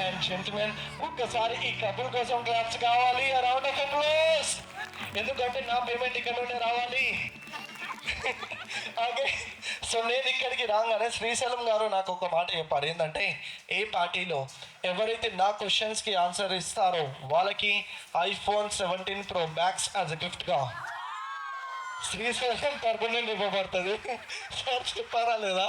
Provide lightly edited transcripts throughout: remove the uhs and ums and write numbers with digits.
And gentlemen, ఒక్కసారి ఈ couple కోసం క్లాప్స్ కావాలి, రౌండ్ ఆఫ్ అప్లాస్. ఎందుకంటే నా పేమెంట్ ఇక్కడ నుండి రావాలి. ఓకే, సో నేను ఇక్కడికి రాగానే శ్రీశైలం గారు నాకు ఒక మాట చెప్పారు. ఏంటంటే ఏ పార్టీలో ఎవరైతే నా క్వశ్చన్స్కి ఆన్సర్ ఇస్తారో వాళ్ళకి iPhone 17 Pro Max as a గిఫ్ట్గా శ్రీశైలం తరపు నుండి ఇవ్వబడుతుంది. సార్ చెప్పారా లేదా?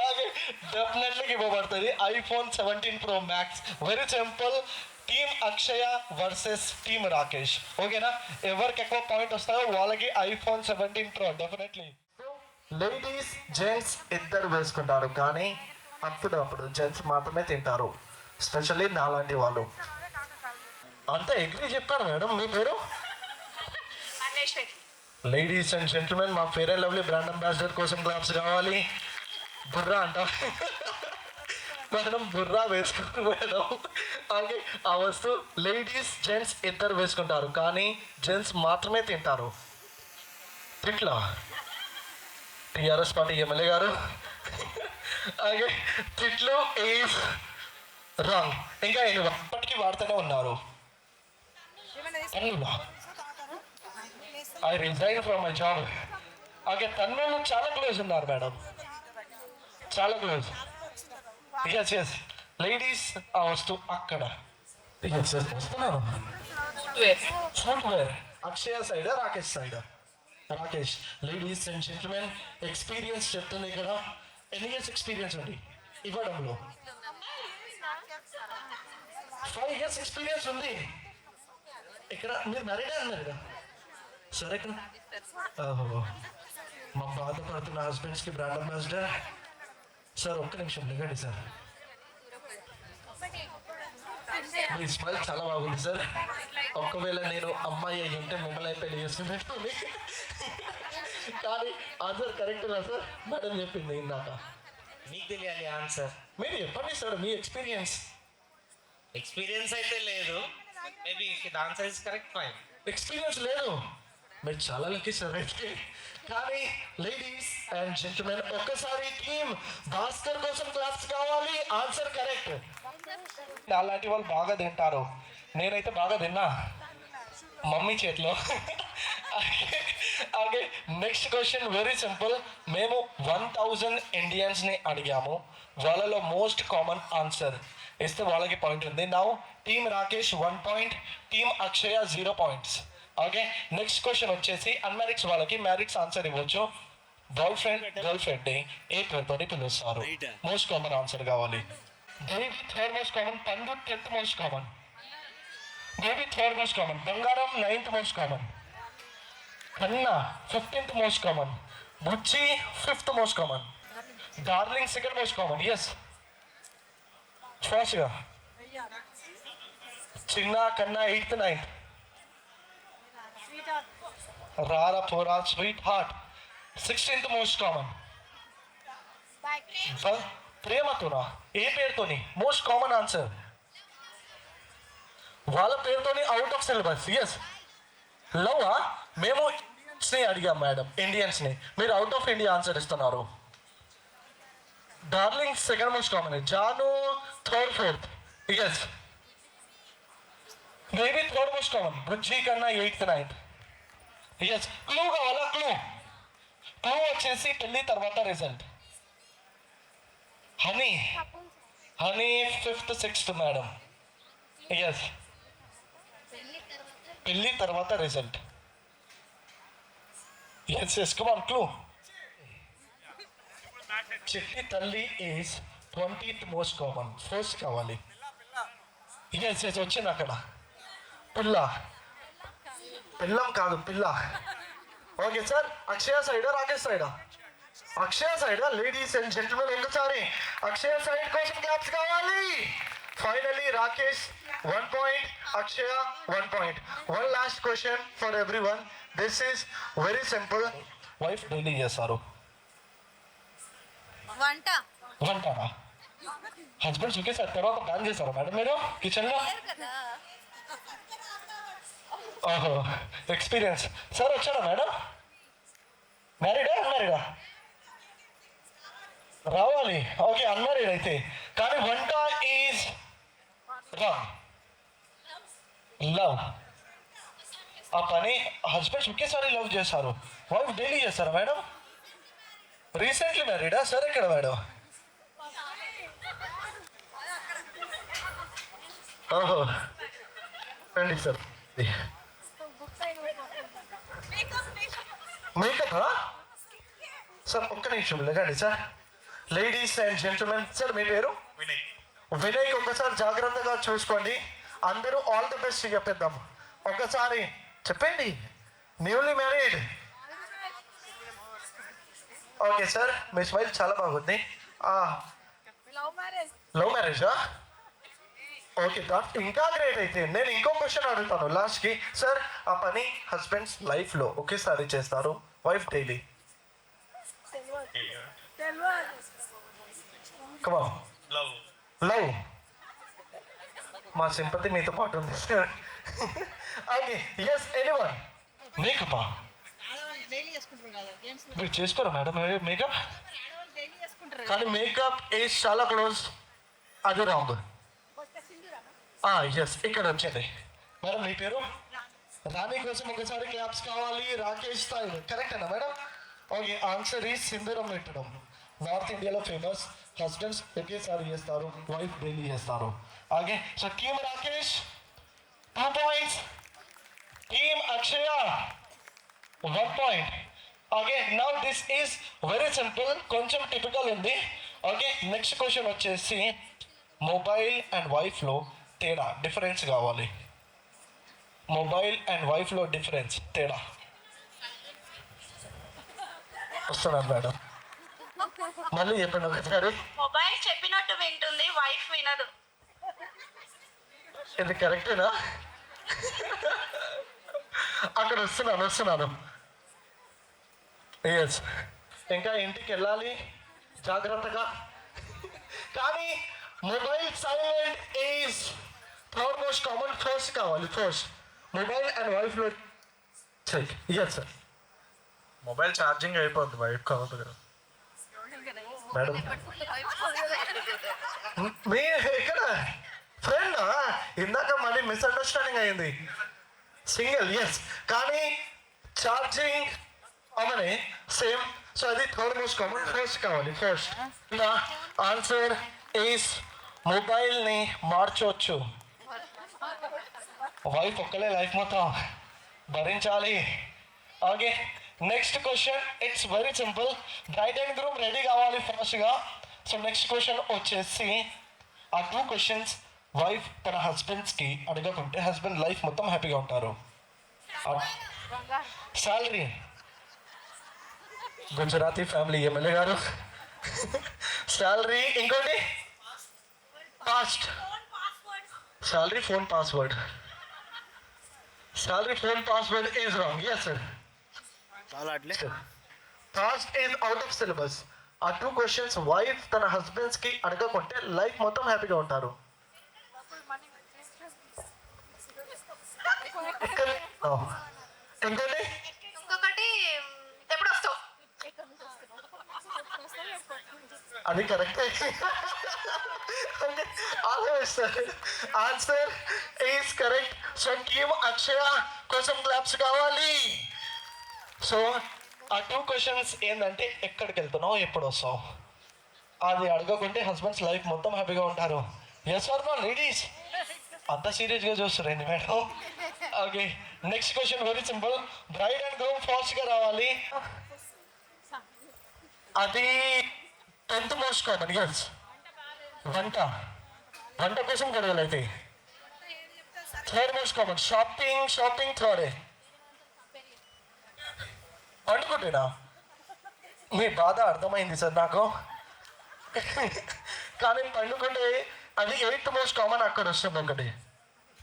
ఓకే, డెఫినెట్లీ ఇవ్వబడుతుంది iPhone 17 Pro Max. Very simple, team Akshaya versus team Rakesh. ఓకేనా? ఎవరికి ఎక్కువ పాయింట్ వస్తాయో వాళ్ళకి iPhone 17 Pro definitely. Ladies gents ఇద్దరు వేసుకుంటారు, కానీ అప్పుడు జెంట్స్ మాత్రమే తింటారు, స్పెషల్లీ నాలాంటి వాళ్ళు. అంతా ఎగ్రీ చెప్పారు మేడం. మీ పేరు? లేడీస్ అండ్ జెంటిల్మెన్, మా fair and lovely brand ambassador కోసం క్లాప్స్ కావాలి. బుర్రా అంట మేడం, బుర్రా వేసుకుంటారు మేడం. ఓకే, ఆ వస్తువు లేడీస్ జెంట్స్ ఇద్దరు వేసుకుంటారు, కానీ జెంట్స్ మాత్రమే తింటారు. తిట్లా టిఆర్ఎస్ పార్టీ ఎమ్మెల్యే గారు. ఓకే, తిట్లు ఈజ్ రాంగ్. ఇంకా ఇప్పటికీ వాడుతూనే ఉన్నారు. I resign from my job. Okay, తన్మేలు చాలా క్లోజ్ ఉన్నారు మేడం, చాలా క్లోజ్. ఎస్ లేడీస్ ఆ వస్తువు అక్కడ. వస్తున్నాను. Footwear Akshaya side, Rakesh side. Rakesh, ladies and gentlemen, experience చెప్తుంది ఇక్కడ. ఎన్ని ఇయర్స్ ఎక్స్పీరియన్స్ ఉంది ఇవ్వడంలో? 5 years ఎక్స్పీరియన్స్ ఉంది. ఇక్కడ మీరు మ్యారీడే అన్నారు. సరే కదా, మా బాధపడుతున్న హస్బెండ్స్కి బ్రాండ్ అంబాసిడర్. సార్ ఒక్క నిమిషం లేకండి సార్. మీ స్మైల్ చాలా బాగుంది సార్. ఒకవేళ నేను అమ్మాయి అయ్యి ఉంటే మిమ్మల్ని పెళ్లి చేసుకున్నట్టు. కానీ ఆన్సర్ కరెక్టేనా సార్? మేడం చెప్పింది ఇందాక. మీకు తెలియాలి ఆన్సర్. మీరు చెప్పండి సార్, మీ ఎక్స్పీరియన్స్. ఎక్స్పీరియన్స్ అయితే లేదు. Maybe answer is correct. Fine. Experience లేదు, మీరు చాలా లక్కీ సార్ అయితే. కానీ లేడీస్ అండ్ జెంటిల్మెన్, ఒక్కసారి టీమ్ భాస్కర్ కోసం క్లాప్స్ కావాలి. Answer correct. అలాంటి వాళ్ళు బాగా తింటారు, నేనైతే బాగా తిన్నా మమ్మీ చేతిలో. Okay, next question very simple. మేము 1000 ఇండియన్స్ని అడిగాము, వాళ్ళలో మోస్ట్ కామన్ ఆన్సర్ ఇస్తే వాళ్ళకి పాయింట్ ఉంది. Now team Rakesh 1 point, team Akshaya 0 points. Okay, next question వచ్చేసి అన్మ్యారిడ్స్ వాళ్ళకి మ్యారిడ్స్ ఆన్సర్ ఇవ్వచ్చు. బాయ్ ఫ్రెండ్ గర్ల్ ఫ్రెండ్ని ఏ పేరుతో పిలుస్తారు? మోస్ట్ కామన్ ఆన్సర్ కావాలి. దేవి 3rd most common, పండు 10th most common, దేవి 3rd most common, బంగారం 9th most common, కన్నా 15th most common, బుచ్చి 5th most common, darling 2nd most common. Yes, ఫాస్ట్గా. చిన్న కన్నా 8th 9th, రారా పోరా sweet heart 16th most common. ప్రేమతోనా? ఏ పేరుతోని? మోస్ట్ కామన్ ఆన్సర్ వాళ్ళ పేరుతోని, out of syllabus. Yes, love. మేము అడిగాం మేడం, ఇండియన్స్ని. మీరు అవుట్ ఆఫ్ ఇండియా ఆన్సర్ ఇస్తున్నారు. డార్లింగ్ 2nd most common, జాను 3rd 4th. Yes, baby 3rd most common, బుజ్జి కన్నా 8th 9th. ఎస్, క్లూ కావాలా? క్లూ వచ్చేసి పెళ్ళి తర్వాత result. Honey 5th 6th madam. Yes, పెళ్ళి తర్వాత result. Yes come on, clue. చెట్టి తల్లి is 20th most common. First కావాలి. ఎస్ వచ్చింది అక్కడ. పిల్లం కాదు, పిల్ల. ఓకే సార్, అక్షయ సైడా రాకేష్ సైడా? అక్షయ సైడా? లేడీస్ అండ్ జెంటిల్మెన్, ఒకసారి అక్షయ సైడ్ కోసం క్లాప్స్ కావాలి. Finally Rakesh 1 point, Akshaya 1 point. One last question for everyone. This is very simple. Wife daily చేస్తారు వంటనా? హస్బెండ్స్ ఓకే సార్, తర్వాత ప్లాన్ చేస్తారా మేడం మీరు కిచెన్లో? ఓహో, ఎక్స్పీరియన్స్. సార్ వచ్చాడా మేడం? మ్యారీడా అన్మ్యారీడా? రావాలి. ఓకే, అన్మ్యారీడ్ అయితే. కానీ వంట ఈజ్ రాంగ్. లవ్, ఆ పని హస్బెండ్స్ ఒకేసారి లవ్ చేస్తారు, వైఫ్ డైలీ చేస్తారా మేడం? రీసెంట్లీ మ్యారీడా సార్? ఎక్కడ మేడం? ఓహో, రండి సార్. Makeup sir? ఒక్క నిమిషం లేకండి sir. Ladies and gentlemen, sir మీ పేరు? వినయ్. వినయ్, ఒకసారి జాగ్రత్తగా చూసుకోండి. అందరూ ఆల్ ది బెస్ట్ చెప్పేద్దాం. ఒకసారి చెప్పండి. Newly married. ఓకే సార్, మీ స్మైల్ చాలా బాగుంది. లవ్ మ్యారేజా? ఓకే, ఇంకా గ్రేట్ అయితే. నేను ఇంకో క్వశ్చన్ అడుగుతాను లాస్ట్కి. సార్, ఆ పని హస్బెండ్స్ లైఫ్లో ఒకేసారి చేస్తారు, wife daily. Comma love. Love. మా సింపతి మీతో పాటు ఉంది. Okay, yes anyone. మేకప్ మీరు చేసుకోరా మేడం మేకప్? కానీ మేకప్ ఈజ్ చాలా క్లోజ్, అది రాంగ్. ఎస్, ఇక్కడ వచ్చేది. మేడం మీ పేరు? రాణి కోసం ఒకసారి క్లాప్స్ కావాలి. రాకేష్ స్థాయి కరెక్టేనా మేడం? ఓకే, ఆన్సర్ ఈజ్ సింధూరం పెట్టడం. నార్త్ ఇండియాలో ఫేమస్. హస్బెండ్స్ ఒకేసారి చేస్తారు, వైఫ్ డైలీ చేస్తారు. Okay, so team Rakesh 2 points, team Akshaya 1 point. Okay, now this is very simple, కొంచెం టిపికల్ ఉంది. ఓకే, నెక్స్ట్ క్వశ్చన్ వచ్చేసి మొబైల్ అండ్ వైఫ్లో తేడా, డిఫరెన్స్ కావాలి. మొబైల్ అండ్ వైఫ్లో డిఫరెన్స్, తేడా. వస్తున్నాను మేడం, మళ్ళీ చెప్పండి ఒకసారి. మొబైల్ చెప్పినట్టు వింటుంది, వైఫ్ వినదు. ఇది కరెక్టేనా? అక్కడ వస్తున్నాను. ఎస్, ఇంకా ఇంటికి వెళ్ళాలి జాగ్రత్తగా. కానీ mobile silent is third most common. First కావాలి, ఫస్ట్ మొబైల్ అండ్ వైఫ్లో check. Yes sir. Mobile charging అయిపోద్ది, వైఫ్ కావద్దు కదా మేడం. మీ ఇక్కడ ఫ్రెండ్ ఇందాక మళ్ళీ మిస్అండర్స్టాండింగ్ అయింది. సింగిల్, ఎస్, కానీ ఛార్జింగ్ అవనే సేమ్. సో అది థర్డ్ మోస్ట్ కామన్. ఫస్ట్ కావాలి, ఫస్ట్. ఆన్సర్ ఈస్ మొబైల్ని మార్చవచ్చు. వైఫ్ ఒక్కలే లైఫ్ మొత్తం భరించాలి. Okay, next question it's very simple. Bride and groom ready కావాలి ఫాస్ట్గా. సో నెక్స్ట్ క్వశ్చన్ వచ్చేసి, ఆ 2 questions వైఫ్ తన హస్బెండ్స్కి అడగకుంటే హస్బెండ్ లైఫ్ మొత్తం హ్యాపీగా ఉంటారు. శాలరీ, గుజరాతీ ఫ్యామిలీ ఎమ్మెల్యే గారు. శాలరీ, ఇంకోటి past. Salary phone password. Salary phone password is wrong. Yes sir. Past is out of syllabus. ఆ 2 questions వైఫ్ తన హస్బెండ్స్కి అడగకుంటే లైఫ్ మొత్తం హ్యాపీగా ఉంటారు. ఇంకోటి ఇంకొకటి ఎప్పుడు వస్తావు? అది కరెక్టే. Answer is correct. So team Akshaya కోసం క్లాప్స్ కావాలి. సో ఆ 2 questions ఏంటంటే, ఎక్కడికి వెళ్తున్నావు, ఎప్పుడు వస్తావు, అది అడగకుంటే హస్బెండ్స్ లైఫ్ మొత్తం హ్యాపీగా ఉంటారు. Yes or no ladies? అంత సీరియస్గా చూస్తారండి madam. Okay, next question very simple. Bride and groom ఫాస్ట్గా రావాలి. అది 10th మోస్ట్ కామన్. ఎస్, వంట కోసం కడగలైతే. Third most common shopping third. అనుకుంటేనా? మీ బాధ అర్థమైంది సార్ నాకు. కానీ పండుకుంటే అది 8th మోస్ట్ కామన్. అక్కడ వస్తుంది ఒకటి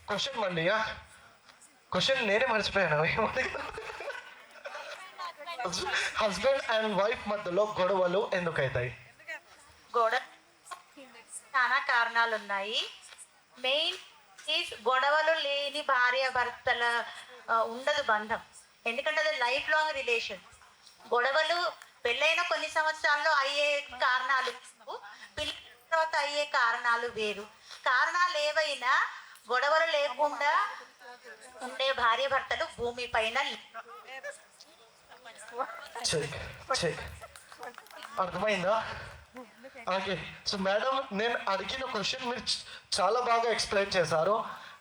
క్వశ్చన్. మళ్ళీ క్వశ్చన్ నేనే మర్చిపోయాను. హస్బెండ్ అండ్ వైఫ్ మధ్యలో గొడవలు ఎందుకు అవుతాయి? చాలా కారణాలు ఉన్నాయి. మెయిన్ గొడవలు లేని భార్య భర్తల ఉండదు బంధం. ఎందుకంటే అది లైఫ్ లాంగ్ రిలేషన్. గొడవలు పెళ్ళైన కొన్ని సంవత్సరాల్లో అయ్యే కారణాలు వేరు, పెళ్లి తర్వాత అయ్యే కారణాలు వేరు. కారణాలు ఏవైనా గొడవలు లేకుండా ఉండే భార్య భర్తలు భూమి పైన చెక్ చెక్ అర్థమైందా? ఓకే. సో మేడం, నేను అడిగిన క్వశ్చన్ మీరు చాలా బాగా ఎక్స్ప్లెయిన్ చేశారు.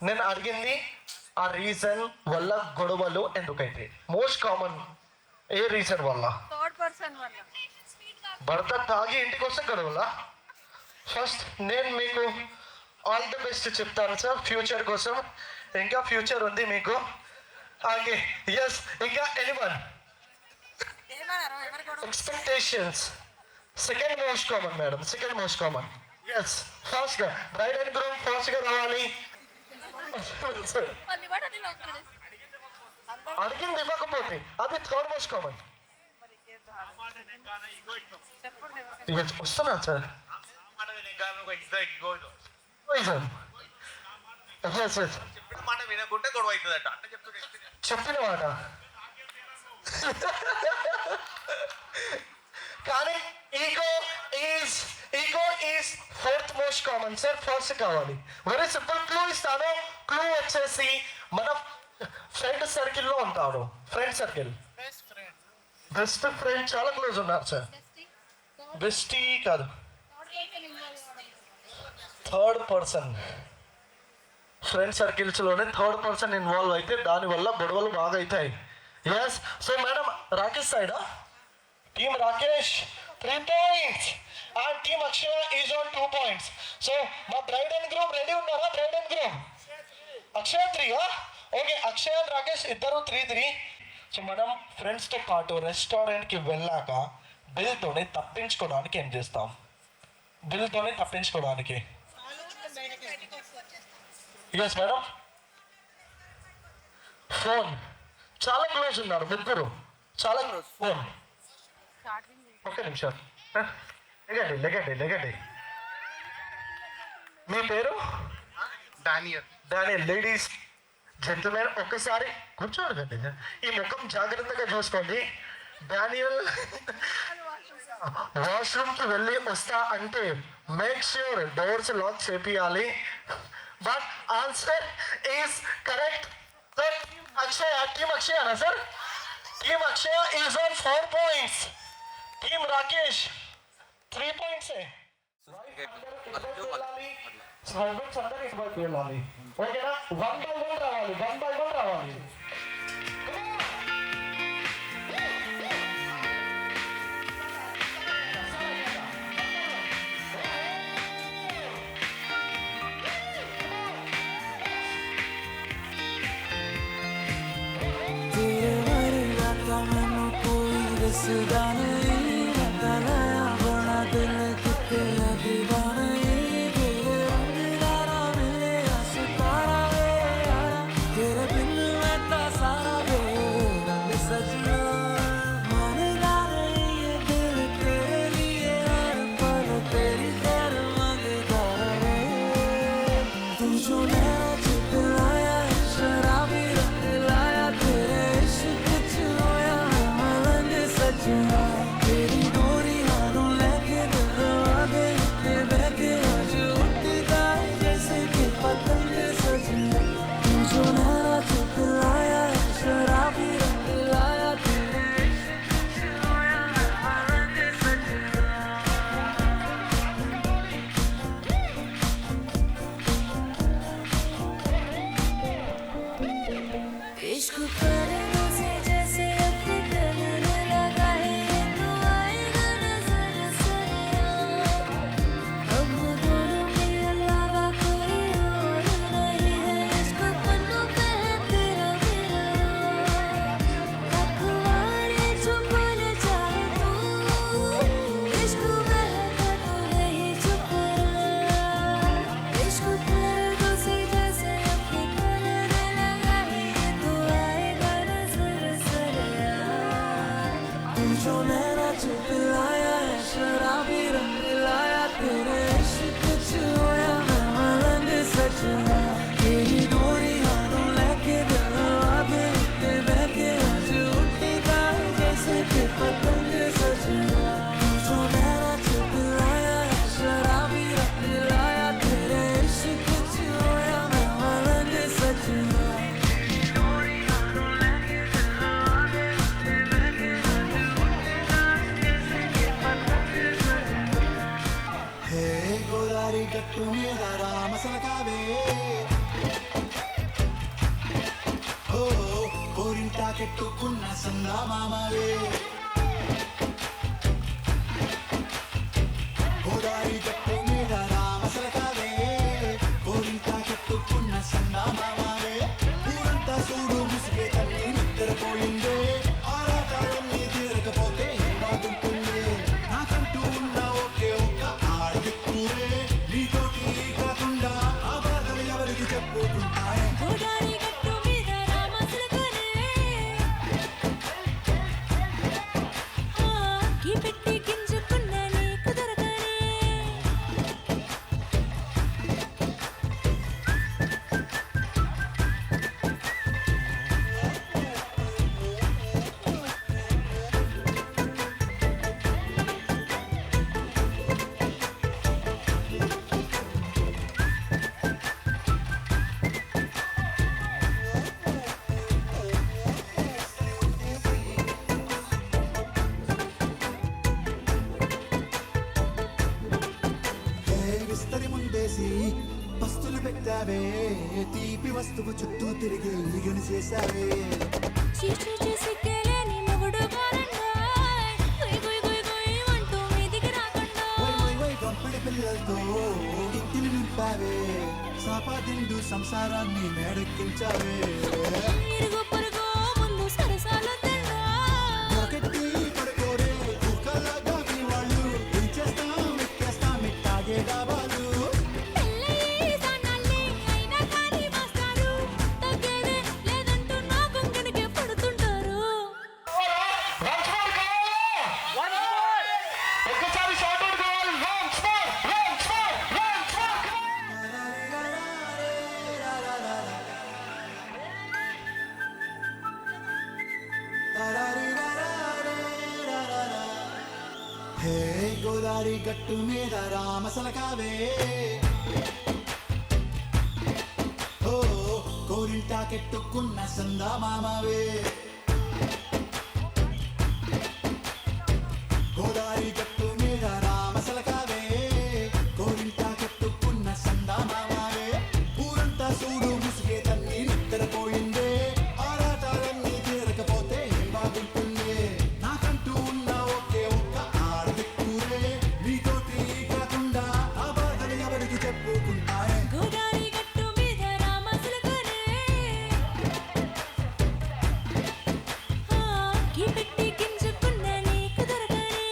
నేను అడిగింది ఆ రీజన్ వల్ల గొడవలు ఎందుకైతే మోస్ట్ కామన్ ఏ రీజన్ వల్ల? భర్త తాగి ఇంటికి వస్తే గొడవలా? ఫస్ట్ నేను మీకు ఆల్ ది బెస్ట్ చెప్తాను సార్ ఫ్యూచర్ కోసం. ఇంకా ఫ్యూచర్ ఉంది మీకు. Okay, yes. ఇంకా anyone? Expectations second most common madam, second most common. Yes, ఫాస్ట్గా బ్రైడ్ అండ్ గ్రూమ్ ఫాస్ట్గా రావాలి. అడిగింది ఇవ్వకపోతే అది థర్డ్ మోస్ట్ కామన్. వస్తున్నా సార్. మాట వినకుంటే గొడవ అవుతుందట అంటే చెప్పిన మాట కానీ ego is fourth most common sir. First కావాలి. వెరీ సింపుల్ క్లూ ఇస్తాను. క్లూ వచ్చేసి మన ఫ్రెండ్ సర్కిల్లో ఉంటాడు. ఫ్రెండ్ సర్కిల్, బెస్ట్ ఫ్రెండ్ చాలా క్లోజ్ ఉన్నారు సార్. బెస్టీ కాదు, థర్డ్ పర్సన్. ఫ్రెండ్ సర్కిల్స్లోనే థర్డ్ పర్సన్ ఇన్వాల్వ్ అయితే దానివల్ల గొడవలు బాగా అవుతాయి. ఎస్. సో మేడం, రాకేష్ సైడా? Team Rakesh 3 points and team Akshaya is on 2 points. So మా బ్రైడ్ అండ్ గ్రూమ్ రెడీ ఉన్నారా? Braid and groom Akshaya 3. Okay, Akshay and Rakesh ఇద్దరు 3-3. సో మనం ఫ్రెండ్స్తో పాటు రెస్టారెంట్కి వెళ్ళాక బిల్తోనే తప్పించుకోవడానికి ఏం చేస్తాం? బిల్తోనే తప్పించుకోవడానికి ఎస్ మేడం, ఫోన్. చాలా క్లోజ్ ఉన్నారు ముగ్గురు, చాలా క్లోజ్. ఫోన్. ఒక్క నిమిషం, లెగండి. మీ పేరు? డానియల్. లేడీస్ జెంటిల్మెన్ ఒక్కసారి కూర్చోండి. ఈ ముఖం జాగ్రత్తగా చూసుకోండి. డానియల్ వాష్రూమ్కి వెళ్ళి వస్తా అంటే మేక్ ష్యూర్ డోర్స్ లాక్ చేపియాలి. But answer is correct. Akshaya, team అక్షయనా sir? Team Akshaya is on 4 points. Team Rakesh 3 points. అందరూ ఇటువైపు వెళ్ళాలి. ఓకేనా? 1 by 1 రావాలి. ਮੈਨੂੰ ਕੋਈ ਦੱਸਦਾ ਨਹੀਂ, ਬਣਾ ਬਣਾ ਦਿਲ ਕਿਤੇ ਦੀਵਾਨਾ ਤੇਰੇ ਰੰਗ ਦਾ ਮਿਲਿਆ ਸਿਤਾਰਾ ਵੇ ਯਾਰਾ, ਤੇਰੇ ਬਿਨ ਮੈਂ ਤਾਂ ਸਾਰਾ ਵੇ ਰੰਗ ਸਜਣਾ ਮੰਨਦਾ ਨਹੀਂ ਇਹ ਦਿਲ ਤੇਰੇ लिए हर पल तेरी खैर मंगता रहे। तू जो नैना चितलाया शराबी रंग लाया तेरे इश्क च होया मलंग सजना, तेरी डोरी हाथों लेके दरवाजे के बहके आज उठता है जैसे कि पतंग सजना। तू जो नैना चितलाया शराबी रंग लाया तेरे इश्क च होया मलंग सजना। इश्क करने से जैसे अपने करने लगा है, तो आएगा नजर सरिया। अब दोनों के अलावा कोई और नहीं है, इश्क पन्नों पे है तेरा मेरा। अखबारें चुप न जाए तू, इश्क बहका तो नहीं चुप रहा। इश्क पर्दों से जैसे अपने करने लगा है, तो आएगा సందా మామవే గోదారి గట్టు మీద రామసలకావే కోరింత కట్టుకున్న సందా మామవే ఊరంతా చూడు ముసుగే తల్లి నిద్రపోయిందే ఆరాటాలన్నీ తీరకపోతే ఏం బాగుంటుంది నాకంటూ ఉన్న ఒకే ఒక్క ఆడదిక్కురే నీతోటి కాకుండా ఆ బాధలు ఎవరికి చెప్పుకుంటాయి గోదారి గట్టు మీద రామచిలకనే ఈ పెట్టి గింజుకున్న నీకు దొరకనే విస్తరి ముందేసి పస్తులు పెట్టావే తీపి వస్తువు చుట్టూ తిరిగి ఇగను చేశావే చీచీ చేసి కేలేని మొగుడు కారండాయ్ గుయ్ గుయ్ గుయ్ గుయ్ అంటూ మీదికి రాకుండా వై గంపడి పిల్లలతో ఇంటిని నింపావే సాపాదిండు సంసారాన్ని మేడెక్కించావే ఇరుగు పొరుగు ముందు సరసాలు తిన్నా దొరకెట్టి పడుకోరే కుక్కలాగా మీ వాళ్ళు ఏం చేస్తాం ఎక్కేస్తాం ఇట్టాగే డాబాలు పెళ్ళయి దానాల్ని అయినా కానీ మాస్తారు తగ్గేదే లేదంటూ నా కొంకణకే పడుతుంటారు ఒక్కసారి షార్ట్ అవుట్ కావాలి హే గోదారి గట్టు మీద రామసలకావే ఓ కోరింటా కెట్టుకున్న సందా మామవే గోదారి గట్టు మీద రామసలకావే కోరింటా కెట్టుకున్న సందా మామవే ఊరంతా చూడు ముసుగే తల్లి నిద్రపోయిందే ఆరాటాలన్నీ తీరకపోతే ఏం బాగుంటుంది నాకంటూ ఉన్న ఒకే ఒక్క ఆడదిక్కురే నీతోటి కాకుండా ఆ బాధలు ఎవరికి చెప్పుకుంటాయి గోదారి గట్టు మీద రామచిలకనే ఈ పెట్టి గింజుకున్న నీకు దొరకనే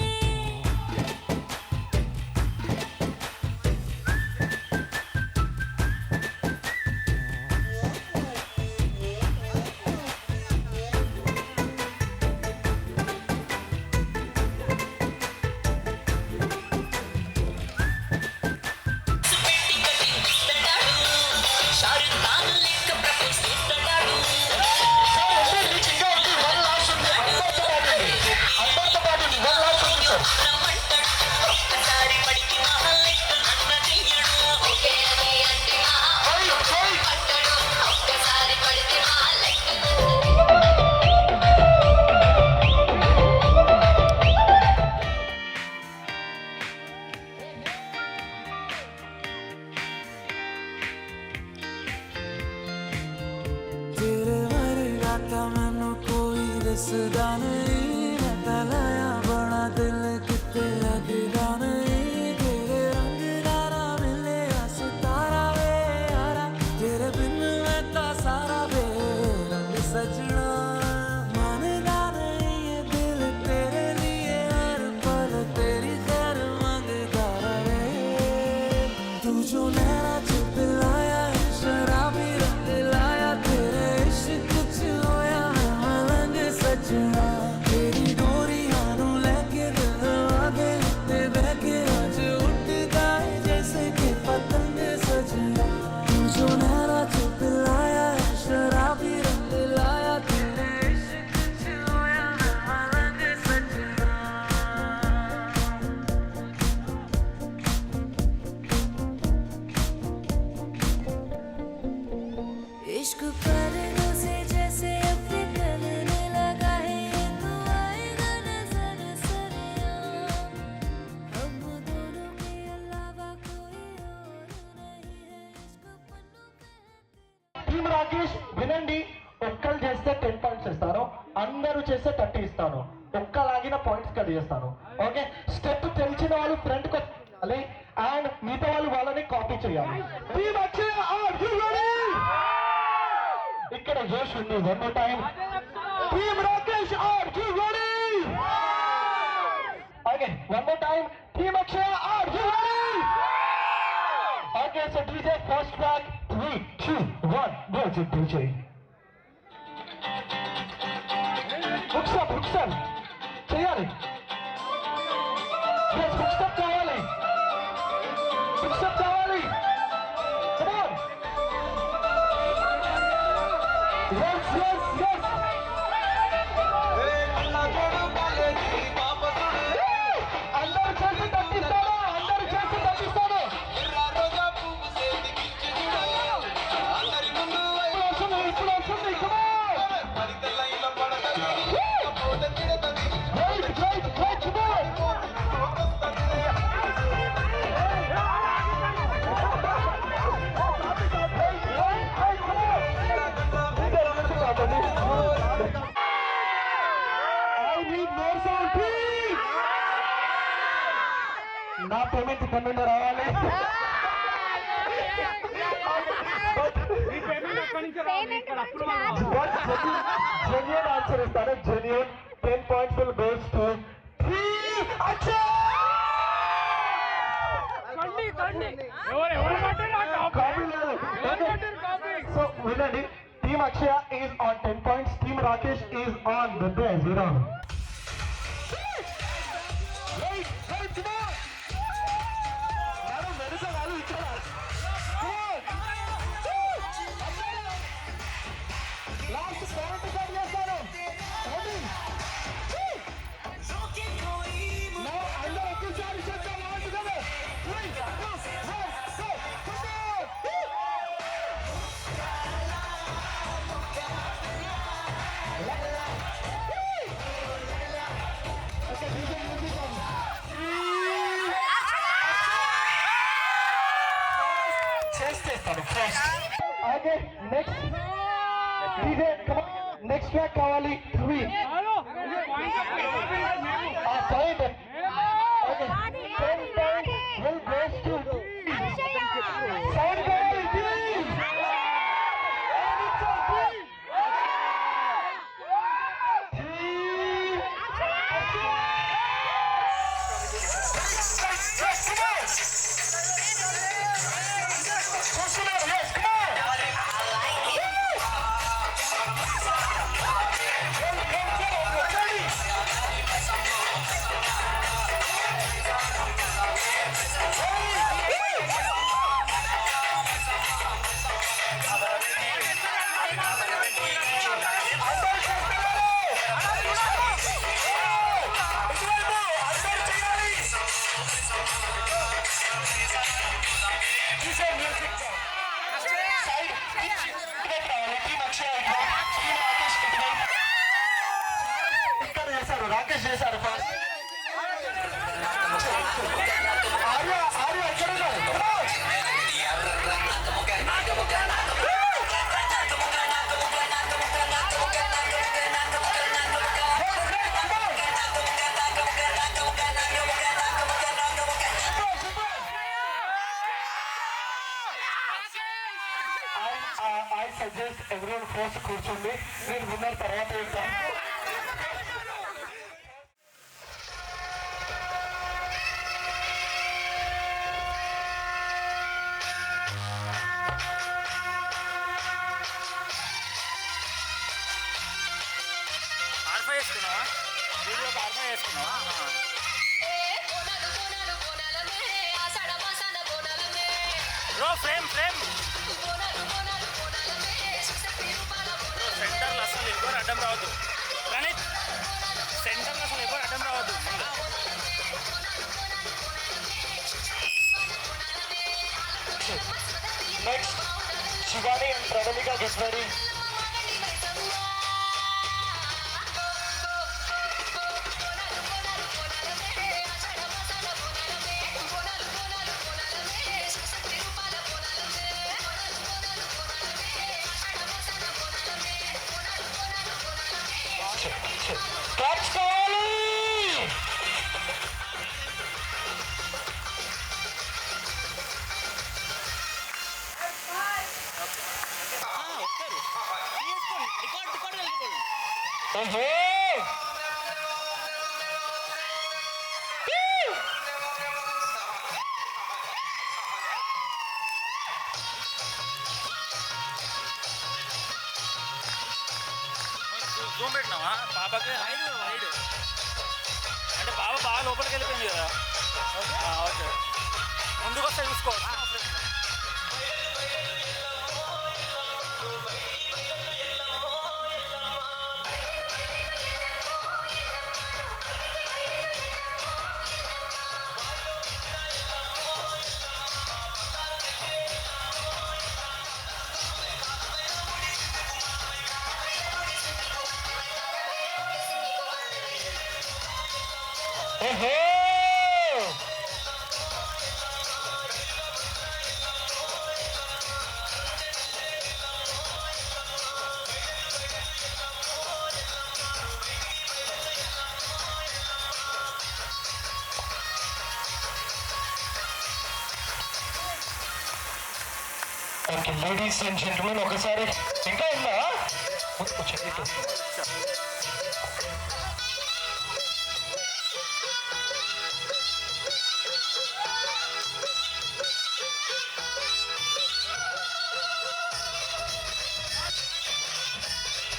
तेरे वर्गा था मैनू कोई दसदा नहीं मैं तलाया बड़ा दिल किते लगदा नहीं तेरे रंग दारा मिले सितारा वे यारा तेरे बिन मैं ता सारा वे रंग सजना मानदा नहीं ये दिल तेरे लिए हर पल तेरी खैर मांगदा रहे तू जो नैना च पिलाया है शराबी रंग लाया तेरे इश्क च होया मैं मलंग सजना तेरी डोरियां नू लेके दिल आगे ते बहके आज उठदा है जैसे कि पतंग सजना तू जो नैना च पिलाया है शराबी रंग लाया तेरे इश्क च होया मैं मलंग सजना इश्क करने से जैसे अपने करने लगा है ये तो आएगा नजर सरेआम अब दोनों के अलावा कोई और नहीं है इश्क पन्नों पे టీమ్ రాకేష్ వినండి, ఒక్కలు చేస్తే 10 పాయింట్స్ ఇస్తారు, అందరూ చేస్తే 30 ఇస్తాను. ఒక్క లాగిన పాయింట్స్ కట్ చేస్తాను. ఓకే, స్టెప్ తెలిసిన వాళ్ళు ఫ్రంట్ కొట్టాలి అండ్ మిగతా వాళ్ళు వాళ్ళని కాపీ చేయాలి. Team Akshaya are you ready? ఇక్కడ జోష్ ఉంది. One more time. Team Rakesh are you ready? Okay, one more time. Team Akshaya are you ready? Okay, so DJ first track 3 2 1 go DJ. Hooks up చేయాలి. yes hooks up కావాలి. Hooks up కావాలి. come on. yes అందరూ చేసి తప్పిస్తాను. ఇప్పుడు వస్తుంది. come on. Great, come on. I need more sound, please. నా payment కన్నుండి రావాలి. జెన్యూన్ ఆన్సర్ ఇస్తాను. Genuine 10 points will goes to Akshay. So వినండి, team Akshaya is on 10 points, team Rakesh is on the 0. Last 70 cut చేస్తారు. అందరూ ఒకేసారి చేద్దాం. లాస్ట్ కదా 3 2 1 go. Okay, DJ music on. చేస్తాను first. Okay, next DJ come on. Next track కావాలి 3 point. Okay, 10 points will goes to sound quality. Rakesh చేశారు first. Arya ఎక్కడ ఉన్నారు? I suggest everyone first కూర్చోండి. నేను విన్నర్ తర్వాత వెళ్తాను. ఫ్రేమ్ సెంటర్లో అసలు ఎవరు అడ్డం రావద్దు. ప్రణీత్, సెంటర్లో అసలు ఎవరు అడ్డం రావద్దు. Next Shivani and Pranavika get ready. ఓహో జూమ్ పెట్టినావా పాపకి వైడ్ అంటే పాప బాగా లోపలికి వెళ్ళిపోయింది కదా ఓకే ముందుకు వస్తే చూసుకో ఓహో ఓకే లేడీస్ అండ్ జెంట్మెన్ ఒకసారి ఇంకా ఉందా వచ్చేది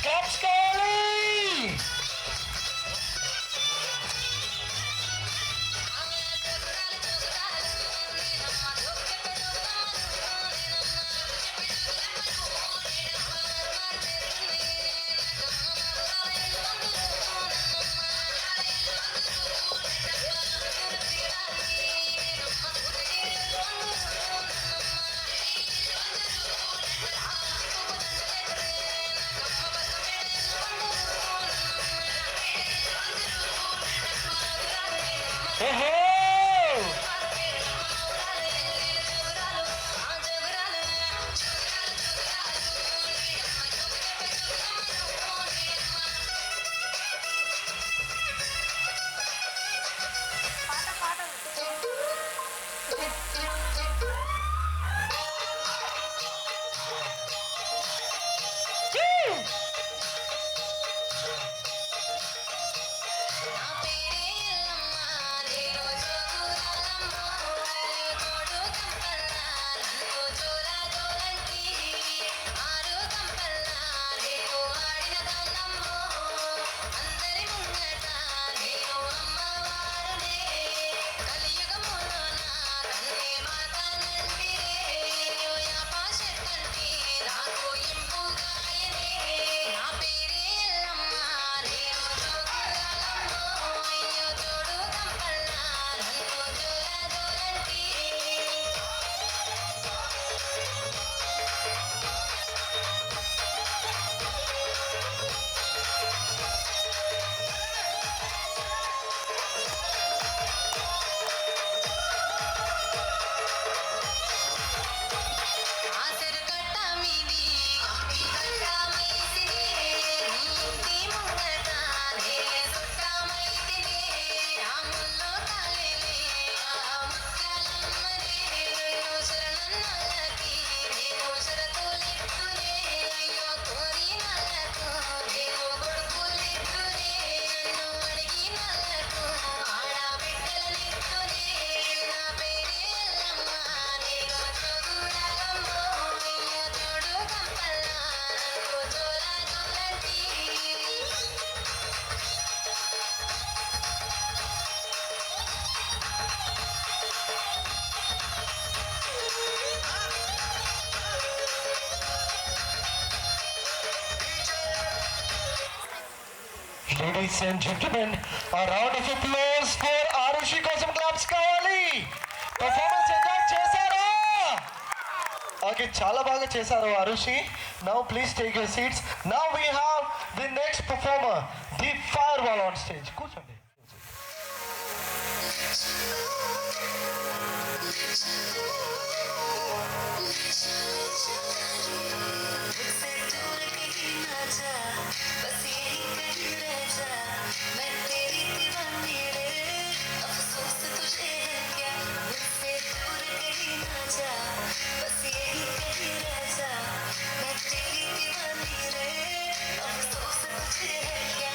క్లాప్స్ కావాలి ఓహో Ladies and gentlemen, a round of applause for Arushi కోసం క్లాప్స్ కావాలి. పర్ఫార్మెన్స్ ఎంజాయ్ చేశారా? ఓకే చాలా బాగా చేశారు Arushi. Now please take your seats. Now we have the next performer, the Fireball on stage. కూర్చోండి. मैं तेरी दीवानी रे, अफसोस तुझे है क्या?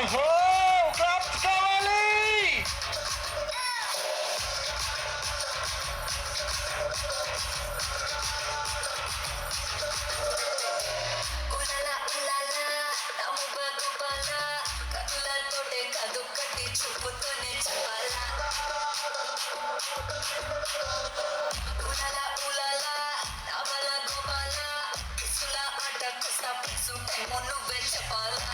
ఓహో క్లాప్స్ కావాలి. ఉలలా ఉలలా నమ్ము బతుపల కళ్ళతోటే కదు కట్టి చూపుతోనే చెప్పాలా ఉలలా ఉలలా నవల గోపాల కిసుల ఆట కుస్త పిసు టైము నువ్వే చెప్పాలా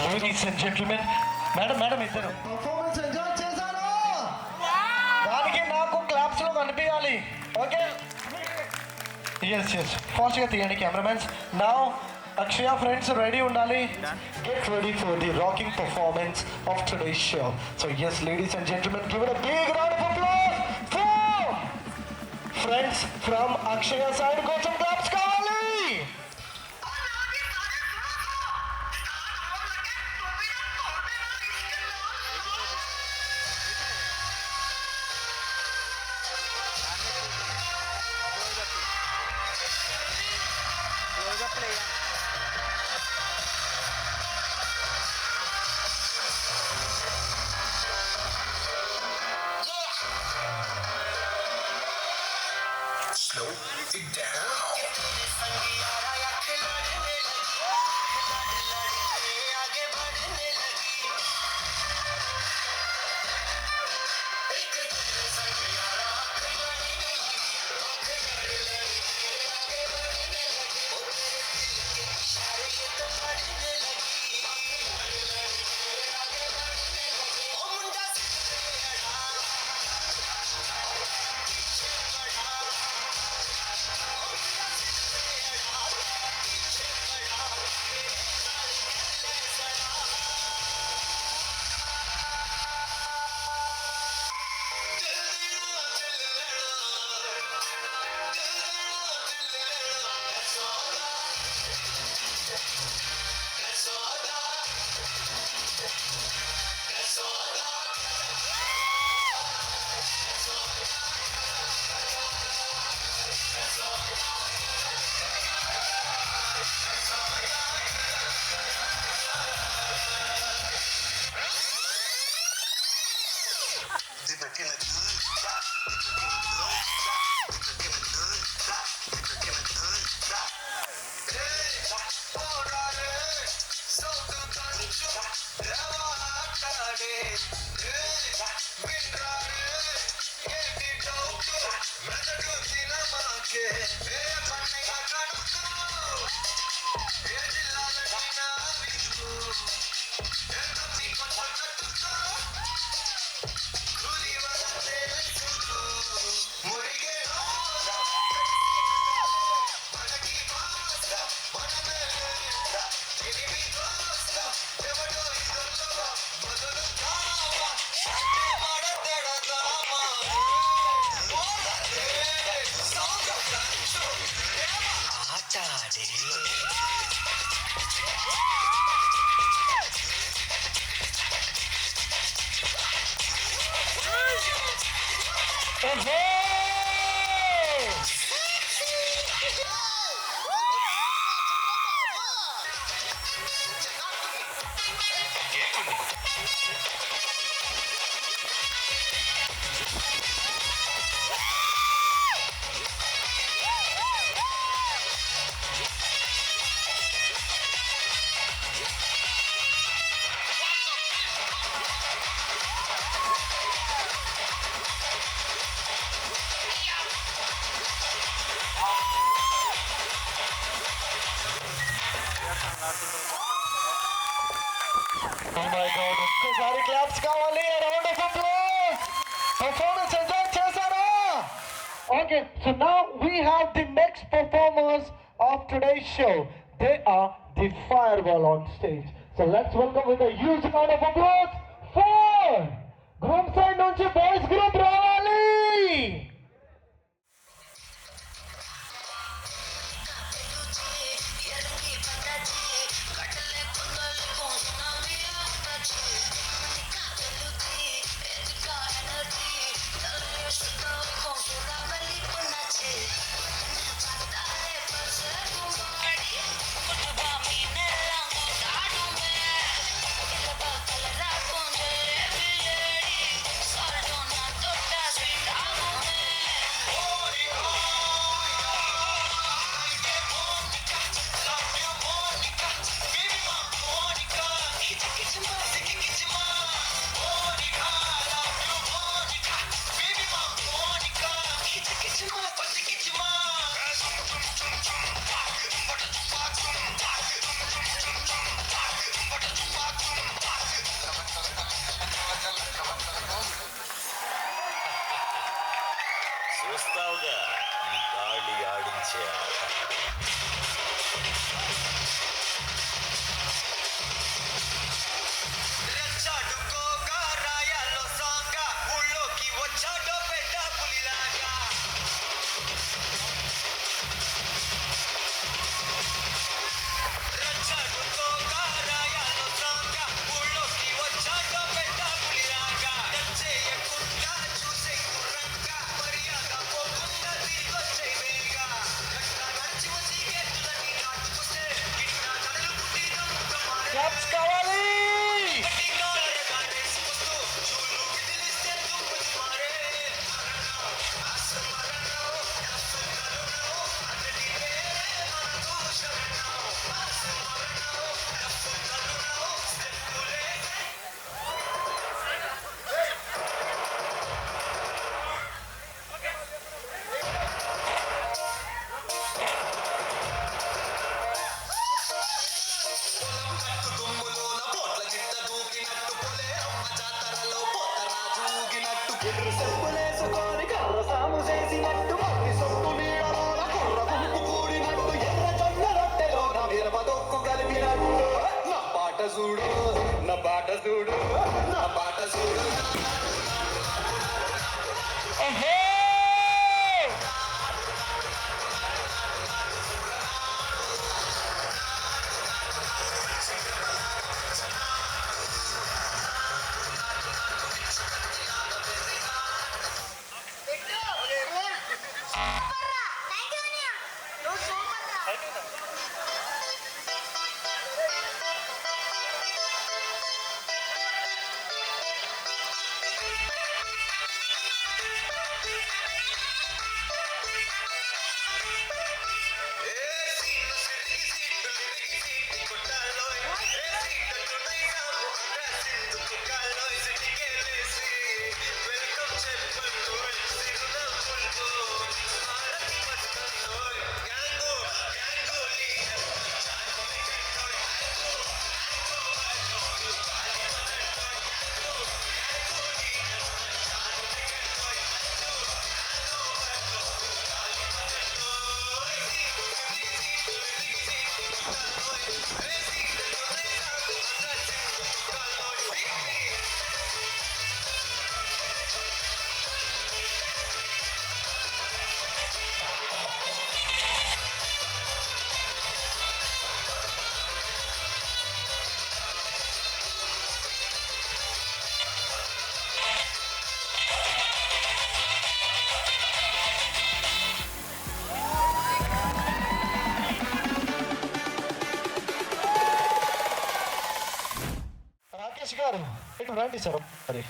లేడీస్ అండ్ జెంటిల్మెన్, మేడం ఇద్దరు పర్ఫార్మెన్స్ ఎంజాయ్ చేశారు. దానికి నాకు క్లాప్స్ లో కనిపించాలి. ఓకే ఎస్ ఫాస్ట్గా తీయండి cameramen. Now Akshaya friends ready ఉండాలి. Get ready for the rocking performance of today's show. So yes ladies and gentlemen, give it a big round of applause for friends from Akshaya side. కొంచెం claps కావాలి. Oh my God, ఒక్కసారి claps కావాలి. Round of applause. Performance enjoy చేశారా? Okay, so now we have the next performers of today's show. They are the Fireball on stage. So let's welcome with a huge round of applause for groom side నుంచి boys group రావాలి. చూస్తావుగా ఈ గాలి ఆడించే ఆట. Claps కావాలి. చెప్పులేసుకొని కర్ర సాము చేసినట్టు మట్టి సొట్టు నీడలోన కుర్ర గుంపు కూడినట్టు ఎర్ర జొన్న రొట్టెలో నా మిరప దొక్కు కలిపినట్టు నా పాట చూడు నా పాట చూడు నా పాట చూడు. గారు ఇటు రండి సార్ మరి.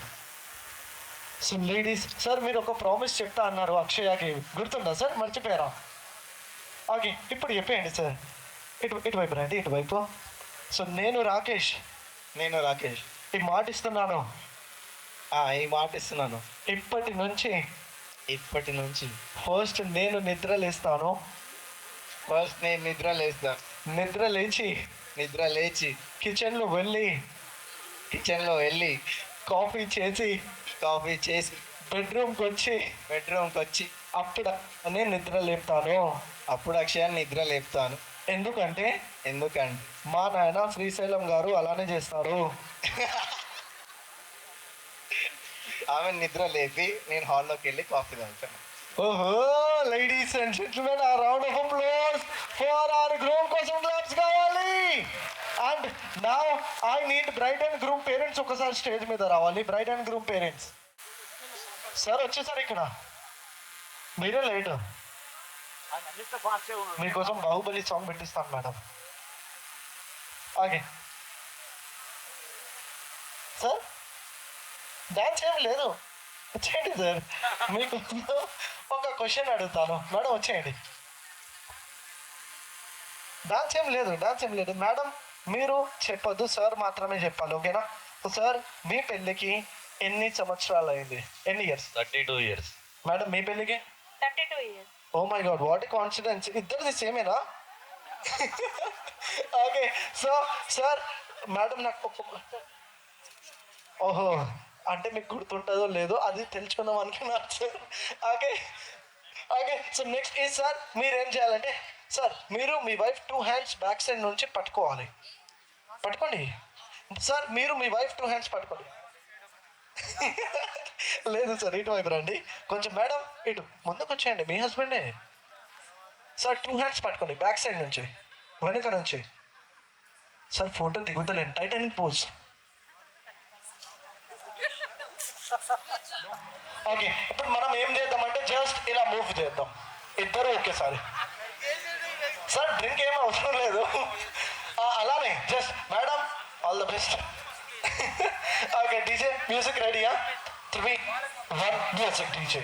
సో లేడీస్ సార్ మీరు ఒక ప్రామిస్ చెప్తా అన్నారు అక్షయకి, గుర్తుందా సార్? మర్చిపోయారా? ఓకే ఇప్పుడు చెప్పేయండి సార్. ఇటువైపు రండి, ఇటువైపు. సో నేను రాకేష్ ఈ మాట ఇస్తున్నాను, ఇప్పటి నుంచి ఫస్ట్ నేను నిద్రలేస్తాను, నిద్ర లేచి నిద్ర లేచి కిచెన్లో వెళ్ళి కిచెన్లో వెళ్ళి కాఫీ చేసి కాఫీ చేసి బెడ్రూమ్కి వచ్చి బెడ్రూమ్కి వచ్చి అప్పుడు అనే నిద్ర లేపుతాను. అప్పుడు అక్షయాన్ని నిద్ర లేపుతాను. ఎందుకంటే ఎందుకంటే మా నాయన శ్రీశైలం గారు అలానే చేస్తారు. ఆమె నిద్ర లేపి నేను హాల్లోకి వెళ్ళి కాఫీ తాగుతాను. ఓహో, ladies and gentlemen, a round of applause for our groom కోసం క్లాప్స్ కావాలి. And now I need bride and groom parents ఒకసారి స్టేజ్ మీద రావాలి. Bride and groom parents sir వచ్చేసారు ఇక్కడ. మీరే లేట్. మీకోసం బాహుబలి సాంగ్ పెట్టిస్తాను మేడం. ఓకే సార్, డాన్స్ ఏమి లేదు, వచ్చేయండి సార్. మీకు ఒక క్వశ్చన్ అడుగుతాను మేడం, వచ్చేయండి. డాన్స్ ఏం లేదు మేడం, మీరు చెప్పొద్దు, సార్ మాత్రమే చెప్పాలి, ఓకేనా? సార్, మీ పెళ్ళికి ఎన్ని సంవత్సరాలు అయింది? ఎన్ని ఇయర్స్? 32 years. మేడం, మీ పెళ్ళికి 32 years. Oh my God, what confidence. ఇద్దరిది సేమేనా? ఓకే, సో సార్ మేడం నాకు ఓహో, అంటే మీకు గుర్తుంటుందో లేదో అది తెలుసుకుందాం అనుకున్నారు sir. Okay okay, so next ఈ సార్ మీరేం చేయాలంటే, సార్ మీరు మీ వైఫ్ 2 hands బ్యాక్ సైడ్ నుంచి పట్టుకోవాలి. పట్టుకోండి సార్, మీరు మీ వైఫ్ 2 hands పట్టుకోండి. లేదు సార్, ఇటువైపు రండి కొంచెం. మేడం ఇటు ముందుకు వచ్చేయండి, మీ హస్బెండే. సార్ 2 hands పట్టుకోండి బ్యాక్ సైడ్ నుంచి, వెనుక నుంచి. సార్ ఫోటో దిగుతలేండి, టైటానిక్ పోజ్. ఓకే, ఇప్పుడు మనం ఏం చేద్దామంటే జస్ట్ ఇలా మూవ్ చేద్దాం ఇద్దరు ఒకేసారి. సార్ డ్రింక్ ఏం అవసరం లేదు, అలానే just. Madam all the best. Okay DJ, music రెడీయా? 3, 1 music DJ.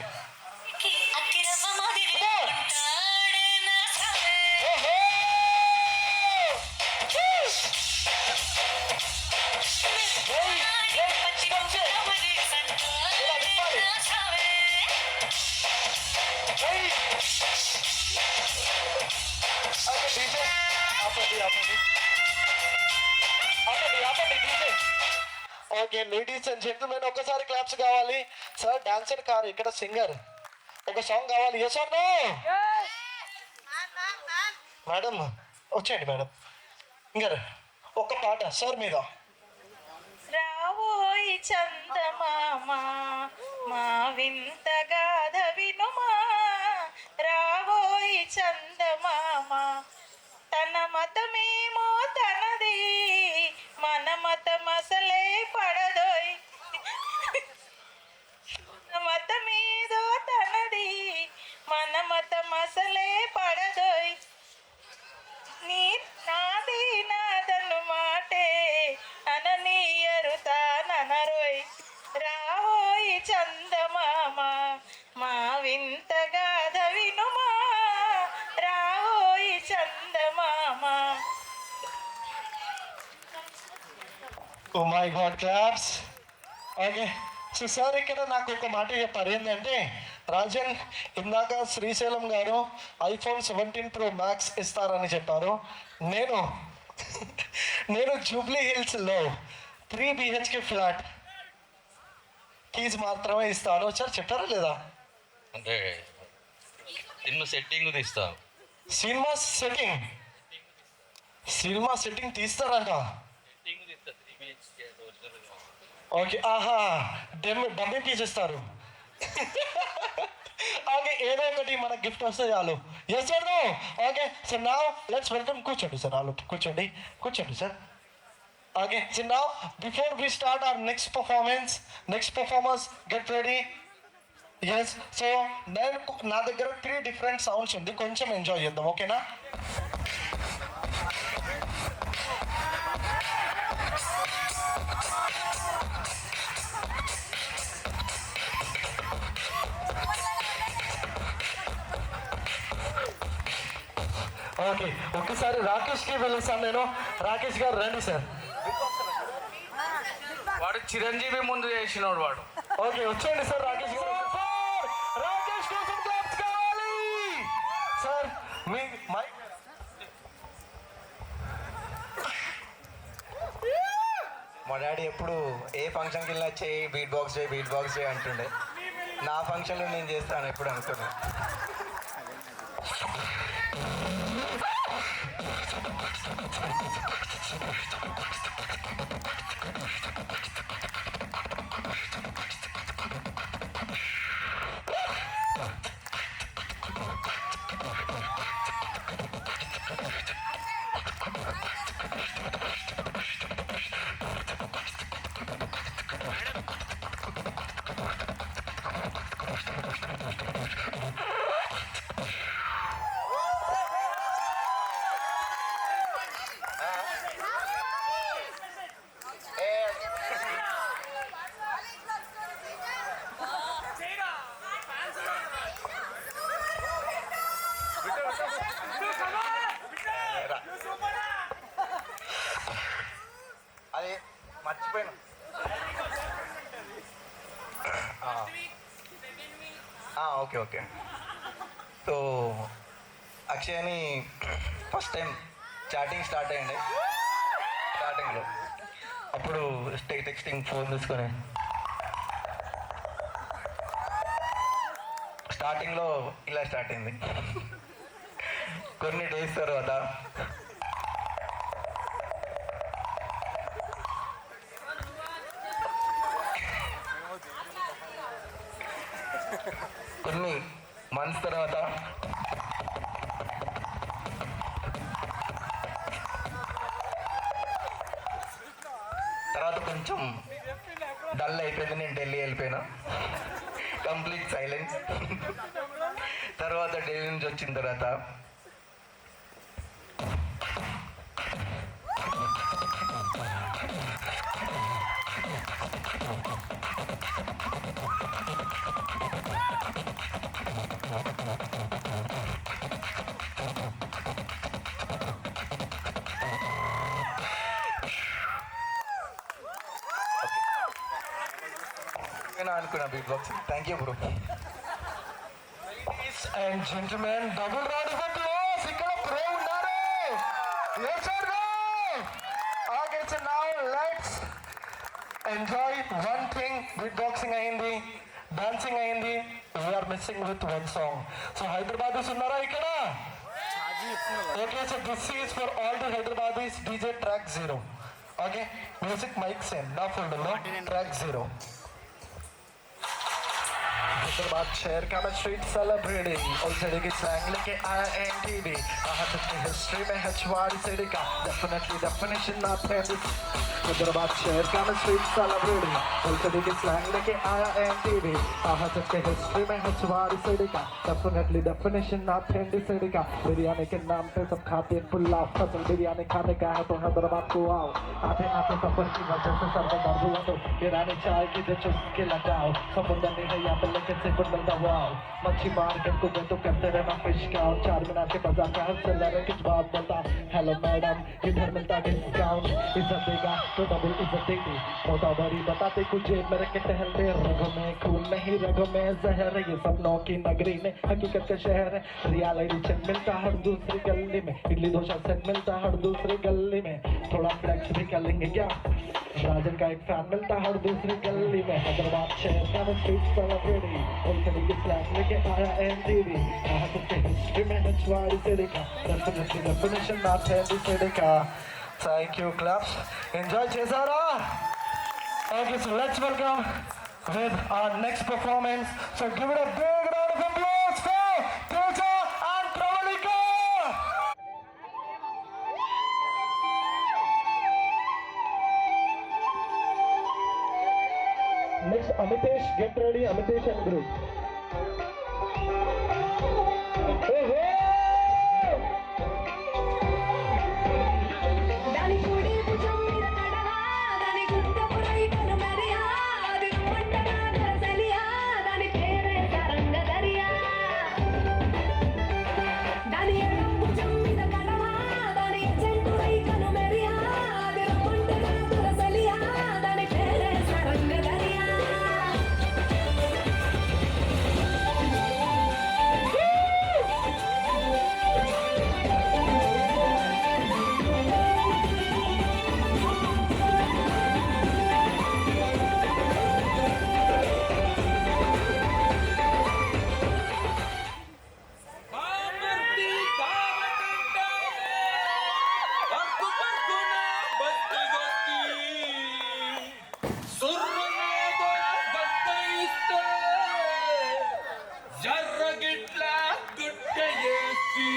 Okay ladies and gentlemen, ఒకసారి క్లాప్స్ కావాలి. సార్ డాన్సర్ కారు, ఇక్కడ సింగర్. ఒక సాంగ్ కావాలి. Yes or no? మేడం వచ్చేయండి మేడం. ఇంకా ఒక పాట సార్ మీద. రావోయి చందమామ మా వింత గాథ వినుమా, రావోయి చందమామ. తన మతమేమో తనది, మన మతం అసలే పడదోయ్. మతమేదో తనది, మన మతం అసలే పడదోయ్. నీ నాది నాదను మాటే అననీయరు తాననరోయ్. రావోయి చందమామ మా వింత గాథ వినుమా, రావోయి చందమామ. Oh my god, claps. Okay, so sir ఇక్కడ నాకు ఒక మాట చెప్పారు. ఏంటంటే రాజన్, ఇందాక శ్రీశైలం గారు iPhone 17 Pro Max ఇస్తారని చెప్పారు. నేను జూబ్లీ హిల్స్లో 3 BHK ఫ్లాట్ కీస్ మాత్రమే ఇస్తాను. సార్ చెప్పారా లేదా? అంటే సినిమా సెట్టింగ్ తీస్తాం. సినిమా సెట్టింగ్ తీస్తారంట. ఓకే, ఆహా, డబ్బింగ్ తీసేస్తారు. ఓకే, ఏదో ఒకటి మనకు గిఫ్ట్ వస్తే చాలు. Yes sir, no? Okay, so now let's welcome. కూర్చోండి సార్, వాళ్ళు కూర్చోండి sir. Okay, so now before we start our next performers get ready. Yes, so నా దగ్గర 3 డిఫరెంట్ సౌండ్స్ ఉంది, కొంచెం ఎంజాయ్ చేద్దాం, ఓకేనా? ఓకే, ఒకసారి రాకేష్కి వెళ్ళేసాను నేను. రాకేష్ గారు రండి సార్. వాడు చిరంజీవి ముందు చేసినోడు వాడు. ఓకే, వచ్చేయండి సార్. రాకేష్ గారు, రాకేష్ కోసం క్లాప్స్ కావాలి సార్. మీ మైక్ మా డాడీ ఎప్పుడు ఏ ఫంక్షన్కి వెళ్ళినా చేయి బీట్ బాక్స్ చేయి అంటుండే. నా ఫంక్షన్లో నేను చేస్తాను ఎప్పుడు అనుకున్నా. అది మర్చిపోయాను. ఓకే. సో అక్షయని ఫస్ట్ టైం చాటింగ్ స్టార్ట్ అయ్యండి. స్టార్టింగ్లో అప్పుడు టెక్స్టింగ్ ఫోన్ తీసుకొని స్టార్టింగ్లో ఇలా స్టార్ట్ అయింది. కొన్ని డేస్ తర్వాత కొన్ని మంత్స్ తర్వాత కొంచెం డల్ అయిపోయింది. నేను ఢిల్లీ వెళ్ళిపోయినా, కంప్లీట్ సైలెన్స్. తర్వాత ఢిల్లీ నుంచి వచ్చిన తర్వాత అనుకున్నా beat boxing. Thank you bro. Ladies and gentlemen, double round of applause. ఇక్కడ pro ఉన్నారు. Yes or no? Okay, so now let's enjoy one thing. Beatboxing అయింది, dancing అయింది. We are missing with one song. So Hyderabadis ఉన్నారా ఇక్కడ? Okay, so this is for all the Hyderabadis. DJ track 0. Okay, music mic same. Now folder no track 0. Hyderabad शहर का मैं street celebrity और city की slang लेके आया एनटीवी। हिस्ट्री में है छुआड़ी सिटी का डेफिनेटली डेफिनेशन नॉट हैदराबाद शहर का मैं स्ट्रीट सेलिब्रिटी और सिटी की स्लैंग लेके आया एनटीवी। हिस्ट्री में है छुआड़ी सिटी का डेफिनेटली डेफिनेशन नॉट सिटी का। बिरयानी के नाम पे सब खाते हैं पुलाव, फसल बिरयानी खाने का है तो हैदराबाद को आओ। आते आते सफर की वजह से सर में दर्द हुआ तो गिरानी चाय की जो चुस्के लगाओ। समुद्र नहीं है यहाँ पे लेकिन से कुछ मिलता वाओ। मच्छी मार्केट को मैं तो करते रहना फिश का और 4 मीनार के बाजार का हर सेलर है किस बात बोलता। हेलो मैडम इधर मिलता डिस्काउंट, इज्जत देगा तो डबल इज्जत देगी। मोटाबरी बताते कुछ जेब में रख के टहलते, रगों में खून नहीं रगों में जहर है। ये सपनों की नगरी में हकीकत का शहर है। रियलिटी चेक मिलता हर दूसरी गली में, इडली डोसा सेट मिलता हर दूसरी गली में। थोड़ा फ्लेक्स भी कर लेंगे क्या, राजन का एक फैन मिलता हर दूसरी गली में। हैदराबाद शहर का मैं स्ट्रीट सेलिब्रिटी और कभी की स्लैंग लेके आया एनटीवी। यहाँ सबके हिस्ट्री में है छुआड़ी सिटी का डेफिनेटली डेफिनेशन नॉट है सिटी का। थैंक यू क्लब्स, एंजॉय చేసారా? Okay, so let's welcome with our next performance. So give it a big round of applause for Teja and Pravalika. Next, Amitesh, get ready. Amitesh and group. Hey, hey! దాని కుడి భుజం మీద కడవా, దాని గుండె పురై కనుమరియా, అది పంటగా గజలియా, దాని పేరే తరంగ దరియా. దాని ఎడం భుజం మీద కడవా, దాని చెంటురై కనుమరియా, అది పంటగా గజలియా, దాని పేరే తరంగ దరియా. సుర్రనేదో గట్టయిస్తే జర్రగిట్ల గుట్టయేసి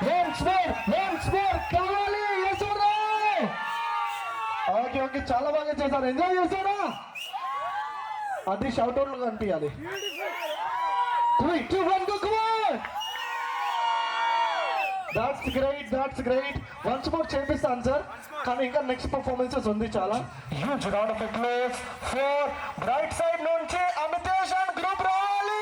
Once more, కావాలి యశోదా. ఓకే చాలా బాగా చేశారు, ఎంజాయ్ చేశారా? అది షౌట్ అవుట్లు కనిపించాలి. 3, 2, 1 go, come on. That's great. Once more చేపిస్తాను సార్, కానీ ఇంకా నెక్స్ట్ పర్ఫార్మెన్సెస్ ఉంది చాలా. Huge round of applause for bright side నుంచి అమితేష్ అండ్ గ్రూప్ రావాలి.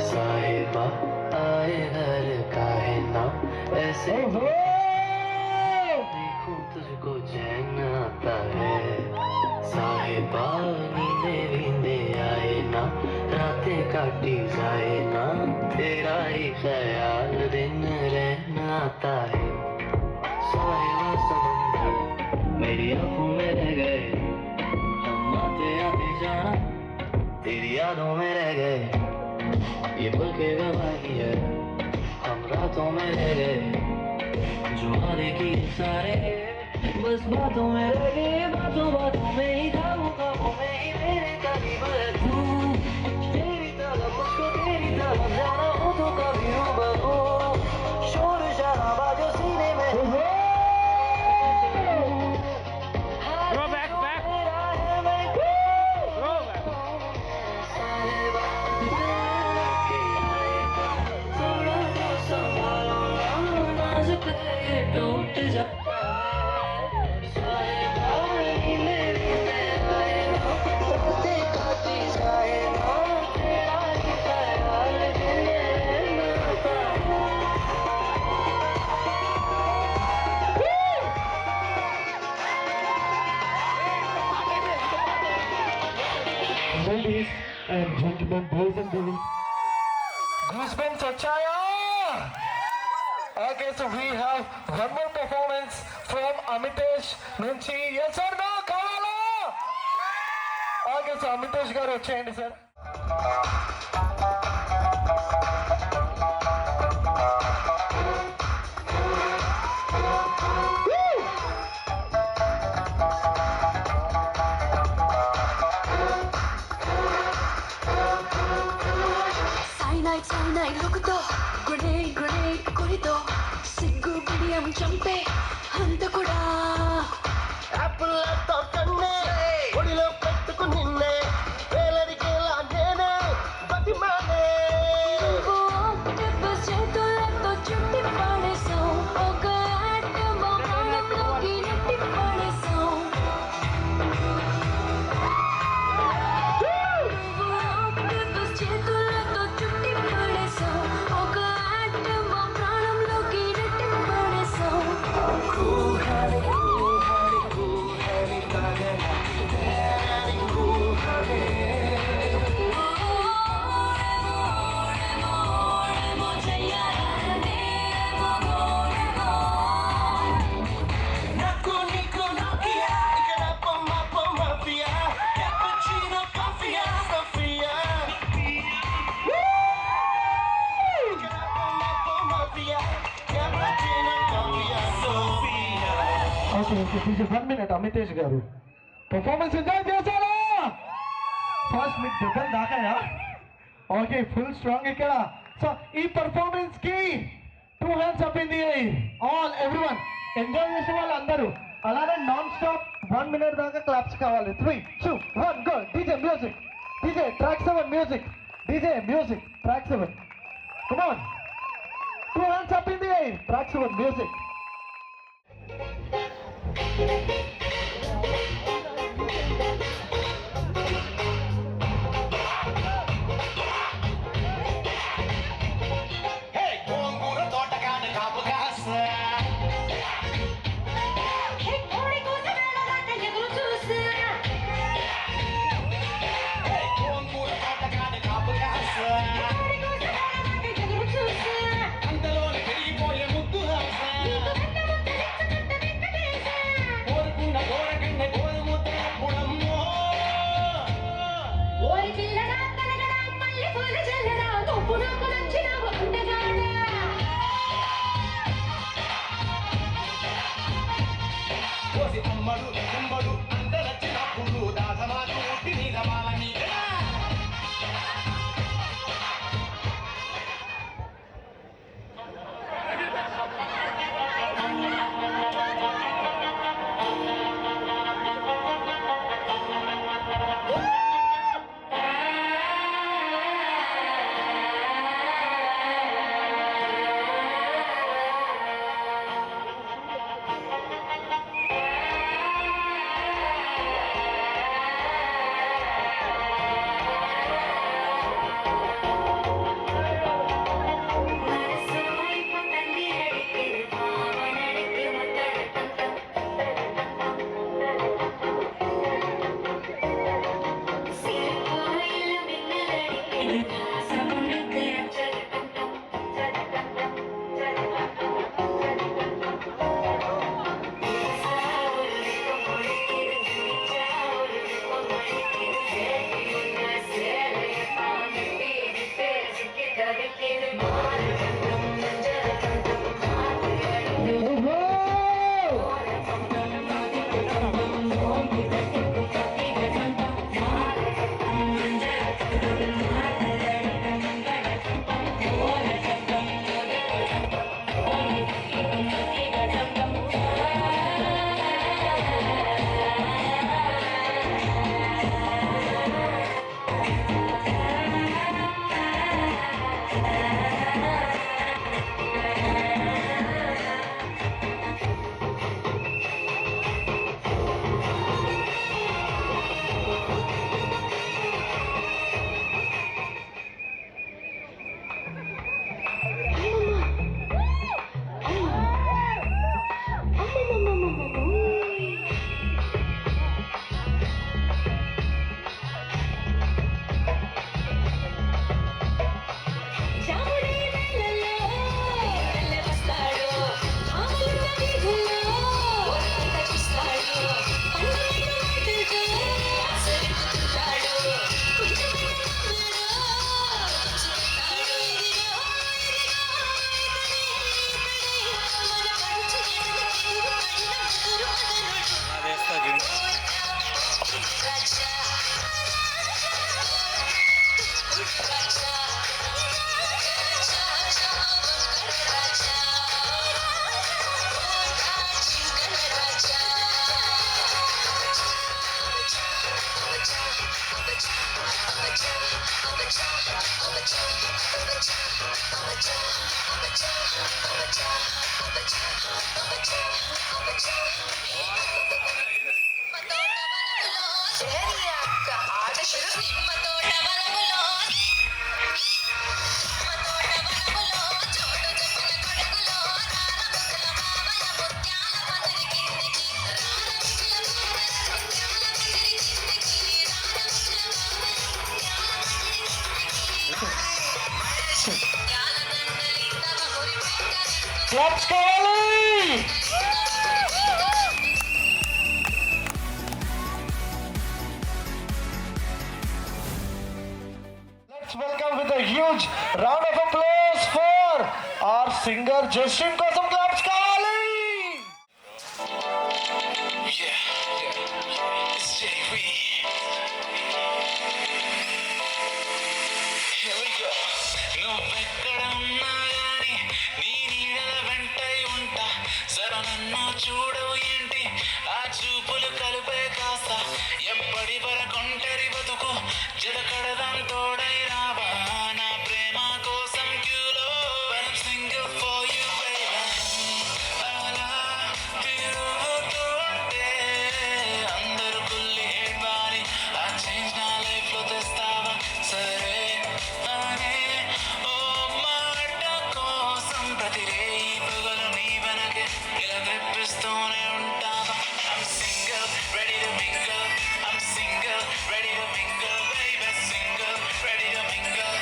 साहिबा आए घर का है ना ऐसे देखूं तुझको चैन आता है साहिबा नींदे वींदे आए ना रातें काटी जाए ना तेरा ही ख्याल दिन रहना आता है साहिबा समंदर मेरी आंखों में रह गए हम आते आते जाना तेरी यादों में रह गए ये पल के गवाही है हम रातों में रह गए जो हारे की सारे बस बातों में रह गए बातों में ही खामों में ही मेरे करीब है तू तेरी तरफ मुझको तेरी तरफ जाना हो तो कभी रूबरू शोर शराबा जो सीने में Go back. टूट जाता Ladies and gentlemen, boys and girls, goosebumps వచ్చాయా? Okay, so we have one more performance from Amitesh నుంచి. Yes or no? కావాలా? Okay, so Amitesh గారు వచ్చేయండి సార్. Cyanide lookతో grenade కొరితో సిగ్గు బిడియం చంపే అంత కూడా యాపిల్లతో కన్నే ఒడిలో పెట్టుకుని నిన్నే వేలరికేలా నేనే బతిమానే. నువ్వు ఆక్టోపస్ చేతులతో చుట్టి పడేసావు, ఒక ఆటం ప్రాణంలోకి నెట్టి పడేసావు. నువ్వు ఆక్టోపస్ చేతులతో చుట్టి పడేసావు, ఒక ఆటం ప్రాణంలోకి నెట్టి పడేసావు. Okay, 1 minute అమితేష్ గారు పర్ఫార్మెన్స్ ఎంజాయ్ చేశారా? ఫస్ట్ మీకు దెబ్బలు దాకాయా? ఓకే, ఫుల్ స్ట్రాంగ్ ఇక్కడ. సో ఈ పర్ఫార్మెన్స్ కి 2 hands up in the air. All everyone enjoy చేసే వాళ్ళు అందరూ అలానే నాన్ స్టాప్ 1 minute దాకా క్లాప్స్ కావాలి. 3, 2, 1 go. DJ music, DJ track 7 music, DJ music track 7. Come on, 2 hands up in the air, track 7 music. Claps కావాలి. Let's welcome with a huge round of applause for our singer Justin కోసం claps కావాలి. నువ్వెక్కడ ఉన్నా గాని నీ నీడల వెంటై ఉంటా. సర నన్ను చూడవు ఏంటి ఆ చూపులు కలిపే కాస్త. ఎప్పటి వరకొంటరి బతుకు జలకడదాం తోడై రావా నా ప్రేమ కోసం క్యూలో. Single for you baby. అలా తిరుగుతుంటే అందరూ కుల్లి ఏడ్వాలి. ఆ చేంజ్ నా లైఫ్ లో తెస్తావా సరే అనే ఓ మాట కోసం ప్రతి రేయి పగలు నీ వెనకే ఇలా తెప్పిస్తూనే ఉంటావా. I'm single, ready to mingle. I'm single, ready to mingle, baby. Single, ready to mingle.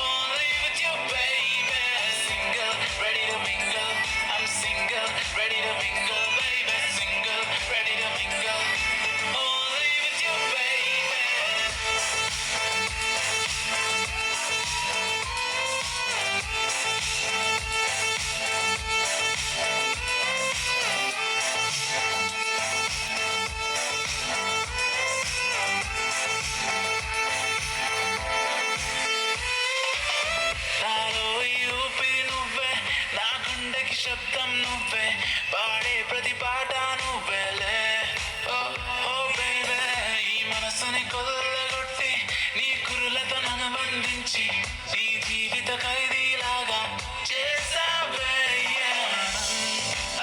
Only with you, baby. Single, ready to mingle. I'm single, ready to mingle, baby. Single, ready to mingle. Only with you, baby. నాలో ఈ ఊపిరి నువ్వే, నా గుండెకి శబ్దం నువ్వే, పాడే ప్రతి పాట నువ్వేలే. ఓ ఓ బేబే, ఈ మనసుని కొల్లగొట్టి నీ కురులతో నన్ను బంధించి నీ జీవిత ఖైదీలాగా చేసావే.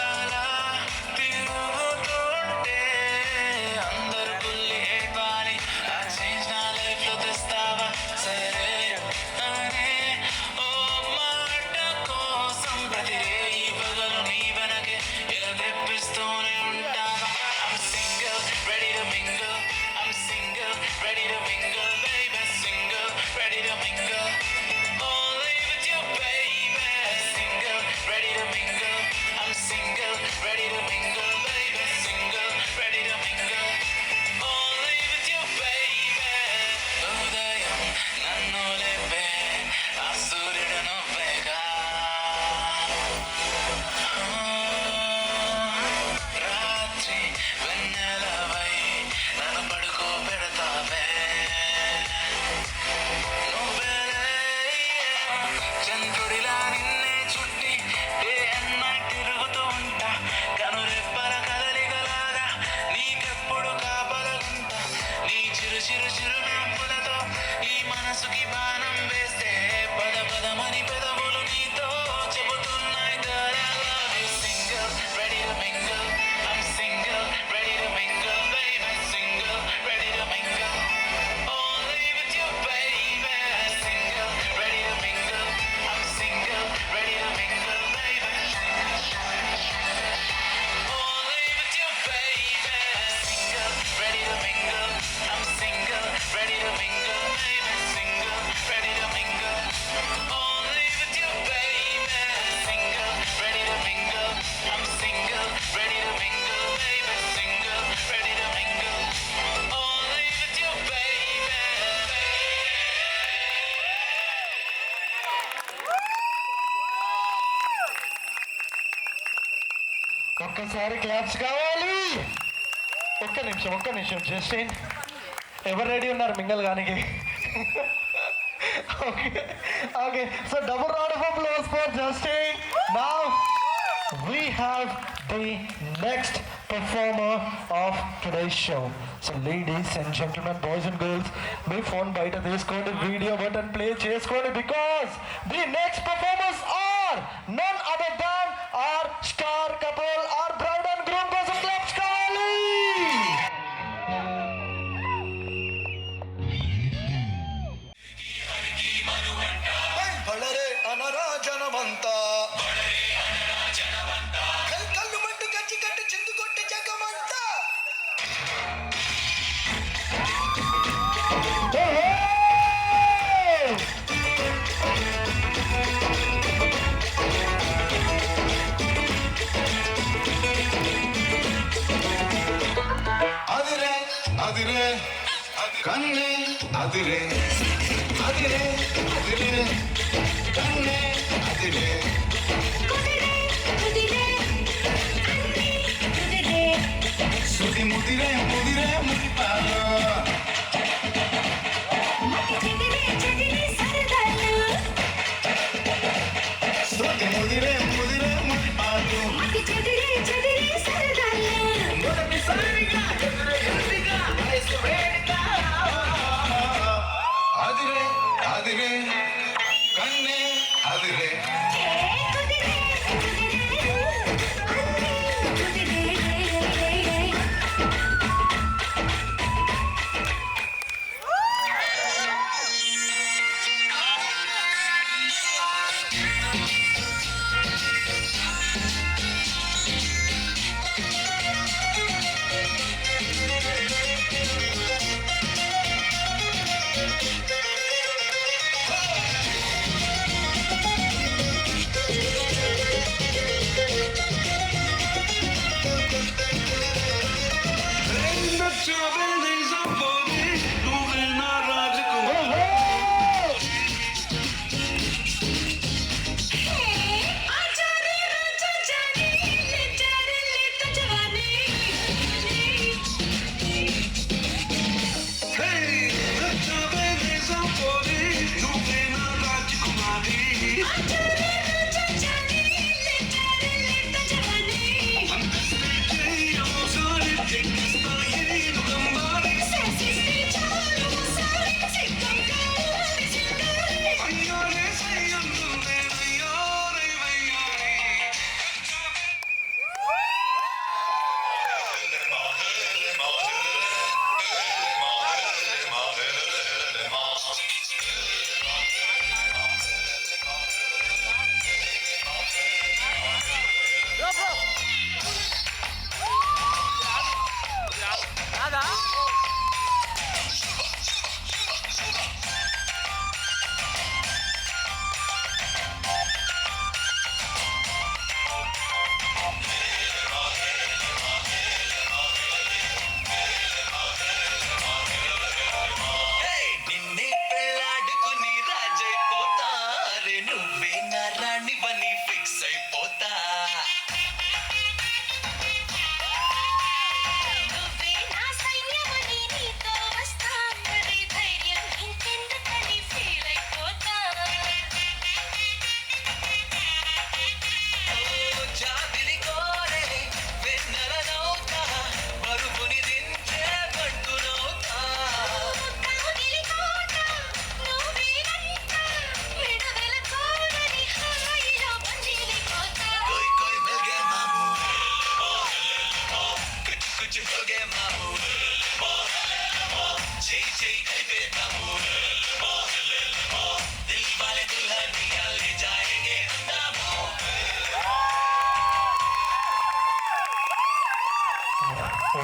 అలా తిరుగుతుంటే అందరూ కుల్లి ఏడ్వాలి. ఆ చేంజ్ నా లైఫ్ లో తెస్తావా సరే అనే ఓ మాట కోసం ప్రతి రేయి పగలు నీ వెనకే ఇలా తెప్పిస్తూనే ఉంటావా. I'm single, ready to mingle. I'm single, ready to mingle, baby. Single, ready to mingle. Only with you, baby. Single, ready to mingle. I'm single, ready to mingle, baby. Single, ready to mingle. Only with you, baby. ఉదయం నన్ను లేపే ఆ సూర్యుడు నువ్వేగా. రాత్రి వెన్నెలవై నన్ను పడుకోబెడతావే. నువ్వేలే చంద్రుడిలా నిన్నే చుట్టి డే అండ్ నైట్ తిరుగుతూ ఉంటా. కనురెప్పల కదలికలాగా నీకెప్పుడు కాపలగుంటా. నీ చిరు చిరు చిరు నవ్వులతో ఈ మనసుకి బాణం వేస్తే పద పదమని పెదవులు నీతో చెబుతున్నాయి that I love you. Single, ready to mingle. I'm single, ready to mingle, baby. Single, ready to mingle. Only with you, baby. Single, ready to mingle. I'm single, ready to mingle, baby. Only with you, baby. Single, ready to mingle. I'm single, ready to mingle, baby. Single, ready to mingle. Only with you, baby. Single, ready to mingle. I'm single, ready to mingle, baby. Single, ready to mingle. Only with you, baby. ఒక్కసారి claps కావాలి. ఒక్క నిమిషం Justin, ఎవరు ready ఉన్నారు mingle గానికి? Okay so double round of applause for Justin. Now we have the next performer of today's show. So ladies and gentlemen, boys and girls, me phone బయట తీసుకోండి, video button play చేసుకోండి, because the next performers are none other than our star couple, our bride and groom కోసం claps కావాలి. బళరే అనరా జనమంతా కళ్ళు మంటు కచ్చి కట్టు చిందు కొట్టి జగమంతా. Hey! కన్నే అదిరే అదిరే అదిరే కన్నే అదిరే సుది ముదిరే ముదిరే ముదిపాలో సుది ముదిరే ముదిరే ముదిపాలో మొదటిసారిగా ఎదురే ఎదురుగా వయసు వేడిగా అదిరే అదిరే కన్నే అదిరే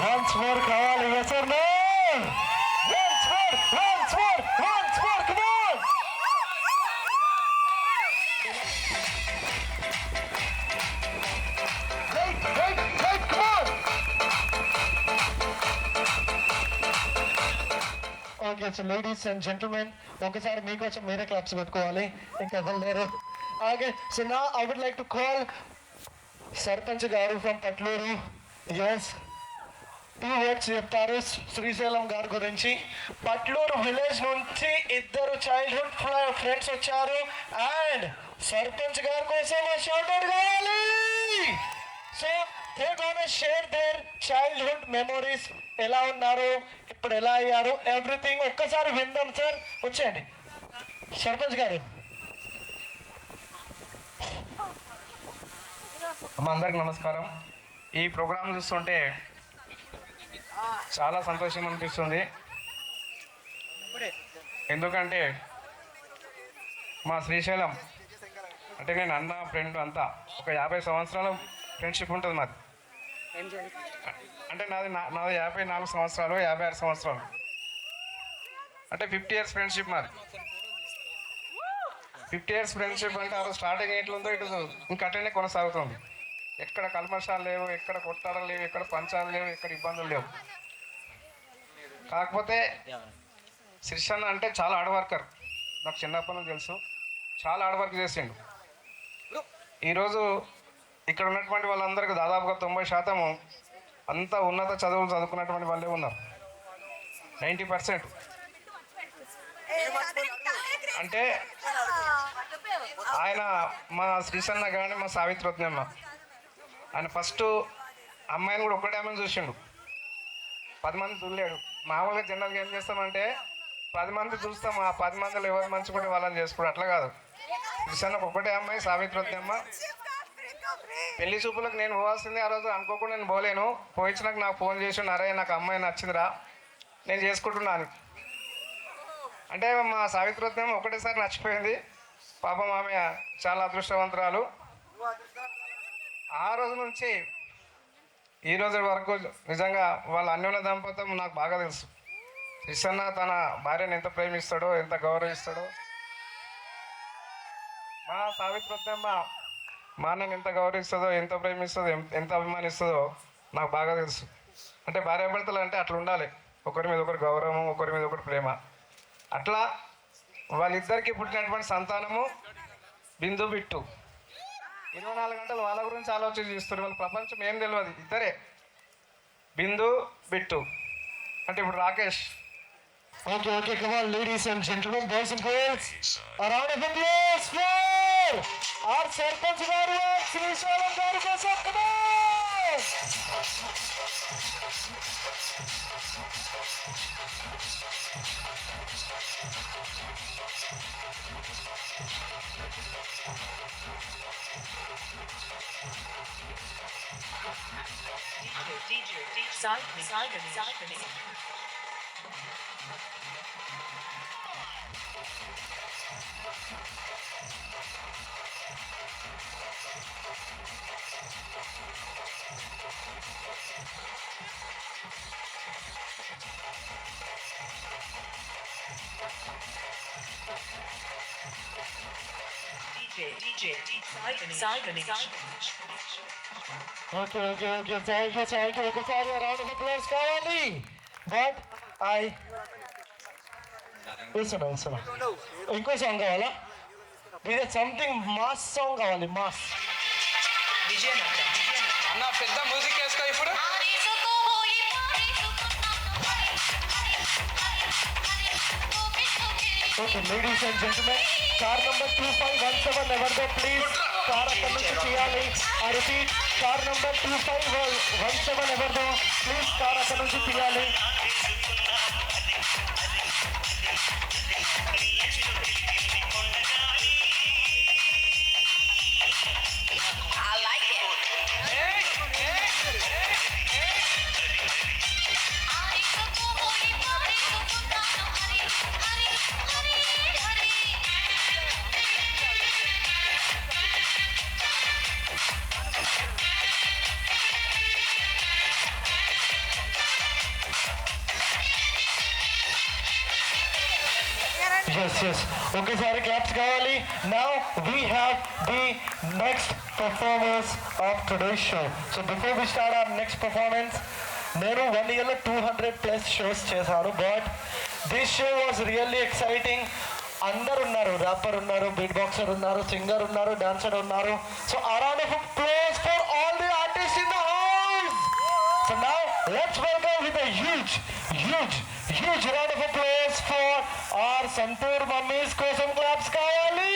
Once more, కావాలి yes or no? Once more, once more, once more, come on! Right, come on! Okay, so ladies and gentlemen, ఒకసారి మీకోసం మీరే క్లాప్స్ పెట్టుకోవాలి ఇంకా ఎవరు లేరు. Okay, so now I would like to call sarpanch గారు ఫ్రమ్ పట్లూరు. Yes. 2 words చెప్తారు శ్రీశైలం గారి గురించి. పట్లూరు విలేజ్ నుంచి 2 చైల్డ్హుడ్ ఫ్రెండ్స్ వచ్చారు అండ్ సర్పంచ్ గారి కోసం షౌట్ అవుట్ కావాలి. So they gonna share their childhood memories. ఎలా ఉన్నారు, ఇప్పుడు ఎలా అయ్యారు, ఎవ్రీథింగ్ ఒక్కసారి విందాం సార్. వచ్చేయండి సర్పంచ్ గారు. అందరికి నమస్కారం. ఈ ప్రోగ్రాం చూస్తుంటే చాలా సంతోషం అనిపిస్తుంది. ఎందుకంటే మా శ్రీశైలం అంటే నేను అన్న ఫ్రెండ్ అంతా ఒక 50 సంవత్సరాల ఫ్రెండ్షిప్ ఉంటుంది మాది. అంటే నాది 54 సంవత్సరాలు 56 సంవత్సరాలు అంటే 50 years ఫ్రెండ్షిప్ మాది. 50 years ఫ్రెండ్షిప్ అంటే ఆ స్టార్టింగ్ ఎట్లుందో ఇటు ఇంకా అట్లనే కొనసాగుతుంది. ఎక్కడ కల్మషాలు లేవు, ఎక్కడ కొట్టాడలు లేవు, ఎక్కడ పంచాలు లేవు, ఎక్కడ ఇబ్బందులు లేవు. కాకపోతే శిర్షన్న అంటే చాలా హార్డ్ వర్కర్, నాకు చిన్నప్పటి నుంచి తెలుసు. చాలా హార్డ్ వర్క్ చేసిండు. ఈరోజు ఇక్కడ ఉన్నటువంటి వాళ్ళందరికీ దాదాపుగా 90% అంతా ఉన్నత చదువులు చదువుకున్నటువంటి వాళ్ళే ఉన్నారు. 90%. అంటే ఆయన మా శ్రీశన్న కానీ మా సావిత్రత్నమ్మ, ఆయన ఫస్ట్ అమ్మాయిని కూడా ఒక్కటే అమ్మాయిని చూసిండు, 10 మంది చూడలేడు. మామూలుగా జనరల్గా ఏం చేస్తామంటే 10 మంది చూస్తాం, ఆ 10 మందిలో ఎవరు మంచుకుంటే వాళ్ళని చేసుకోవడం, అట్లా కాదు. శ్రీశన్నకు ఒక్కటే అమ్మాయి సావిత్రత్నమ్మ. పెళ్లి చూపులకు నేను పోవాల్సిందే, ఆ రోజు అనుకోకుండా నేను పోలేను. పోయించినాక నాకు ఫోన్ చేసి, అరే నాకు అమ్మాయి నచ్చిందిరా, నేను చేసుకుంటున్నాను. అంటే మా సావిత్రత్నం ఒకటేసారి నచ్చిపోయింది. పాపం ఆమె చాలా అదృష్టవంతురాలు. ఆ రోజు నుంచి ఈ రోజు వరకు నిజంగా వాళ్ళ అన్యోన్య దంపతం నాకు బాగా తెలుసు. కృష్ణ తన భార్యను ఎంత ప్రేమిస్తాడో, ఎంత గౌరవిస్తాడో, మా సావిత్రత్నమ్మ మా అన్నని ఎంత గౌరవిస్తుందో, ఎంత ప్రేమిస్తుందో, ఎంత అభిమానిస్తుందో నాకు బాగా తెలుసు. అంటే భార్యాభర్తలు అంటే అట్లా ఉండాలి, ఒకరి మీద ఒకరు గౌరవం, ఒకరి మీద ఒకరు ప్రేమ. అట్లా వాళ్ళిద్దరికి పుట్టినటువంటి సంతానము బిందు బిట్టు. 24 గంటలు వాళ్ళ గురించి ఆలోచన చేస్తారు. వాళ్ళ ప్రపంచం ఏం తెలియదు, ఇద్దరే, బిందు బిట్టు. అంటే ఇప్పుడు Rakesh. Okay, okay, come on, ladies and gentlemen, boys and girls, a round of applause for our Sarpanch garu and Srishalam garu kosam, come on! Okay, thank you. ఒకసారి a round of applause కావాలి. But ఇస్తున్నా ఇంకో song కావాలా? ఇదే something mass song కావాలి, mass. అన్న పెద్ద music వేసుకో ఇప్పుడు. Okay, ladies and gentlemen, car number 2517 ఎవరిదో ప్లీజ్ కార్ అక్కడ నుంచి తీయాలి. I repeat, కార్ number 2517 ఎవరిదో ప్లీజ్ కార్ అక్కడ నుంచి తీయాలి. Yes. ఒకేసారి క్లాప్స్ కావాలి. Now we have the next performers of today's show. So before we start our next performance, నేను 1 year లో 200+ షోస్ చేశాను. But this show was really exciting. అందరు ఉన్నారు, ర్యాపర్ ఉన్నారు, బీట్ బాక్సర్ ఉన్నారు, సింగర్ ఉన్నారు, డాన్సర్ ఉన్నారు. So a round of applause for all the artists in the house. So now let's welcome with a huge round of applause for our Santoor mummies. కోసం claps కావాలి.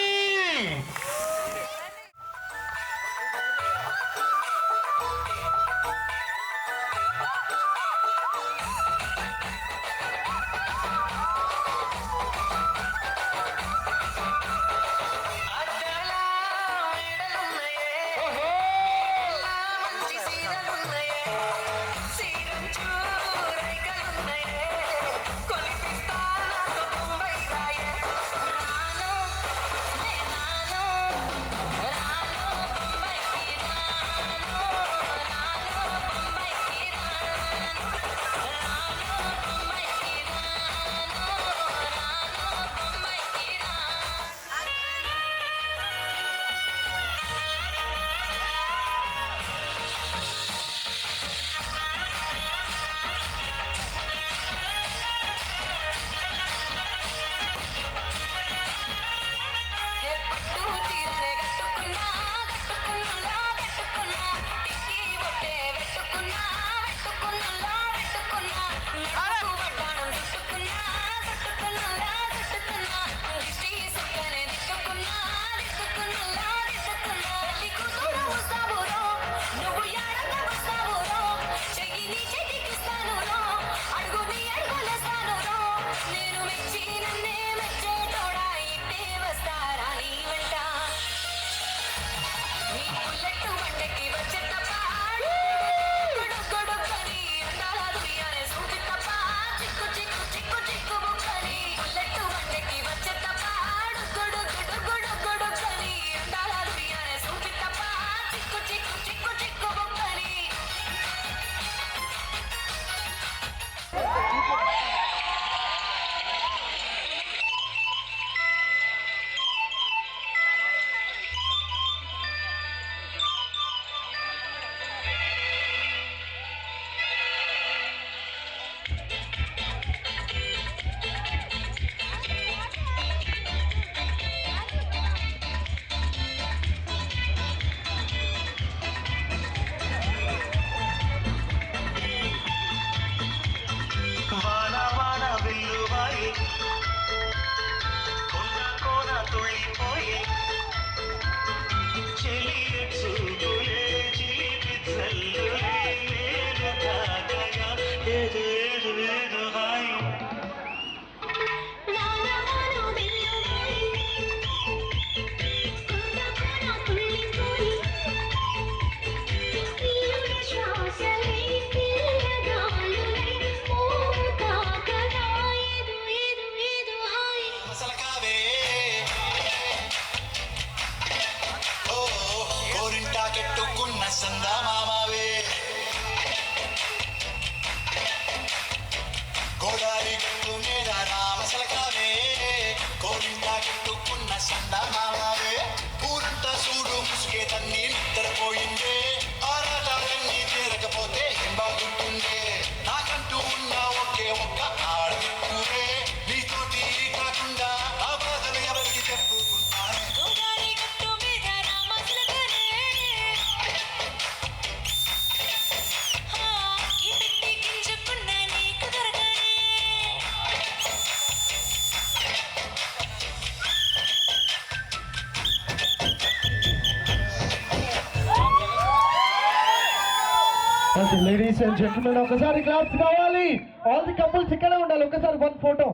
Ladies and gentlemen ఒకసారి claps కావాలి. All the couples ఇక్కడే ఉండాలి. ఒకసారి one photo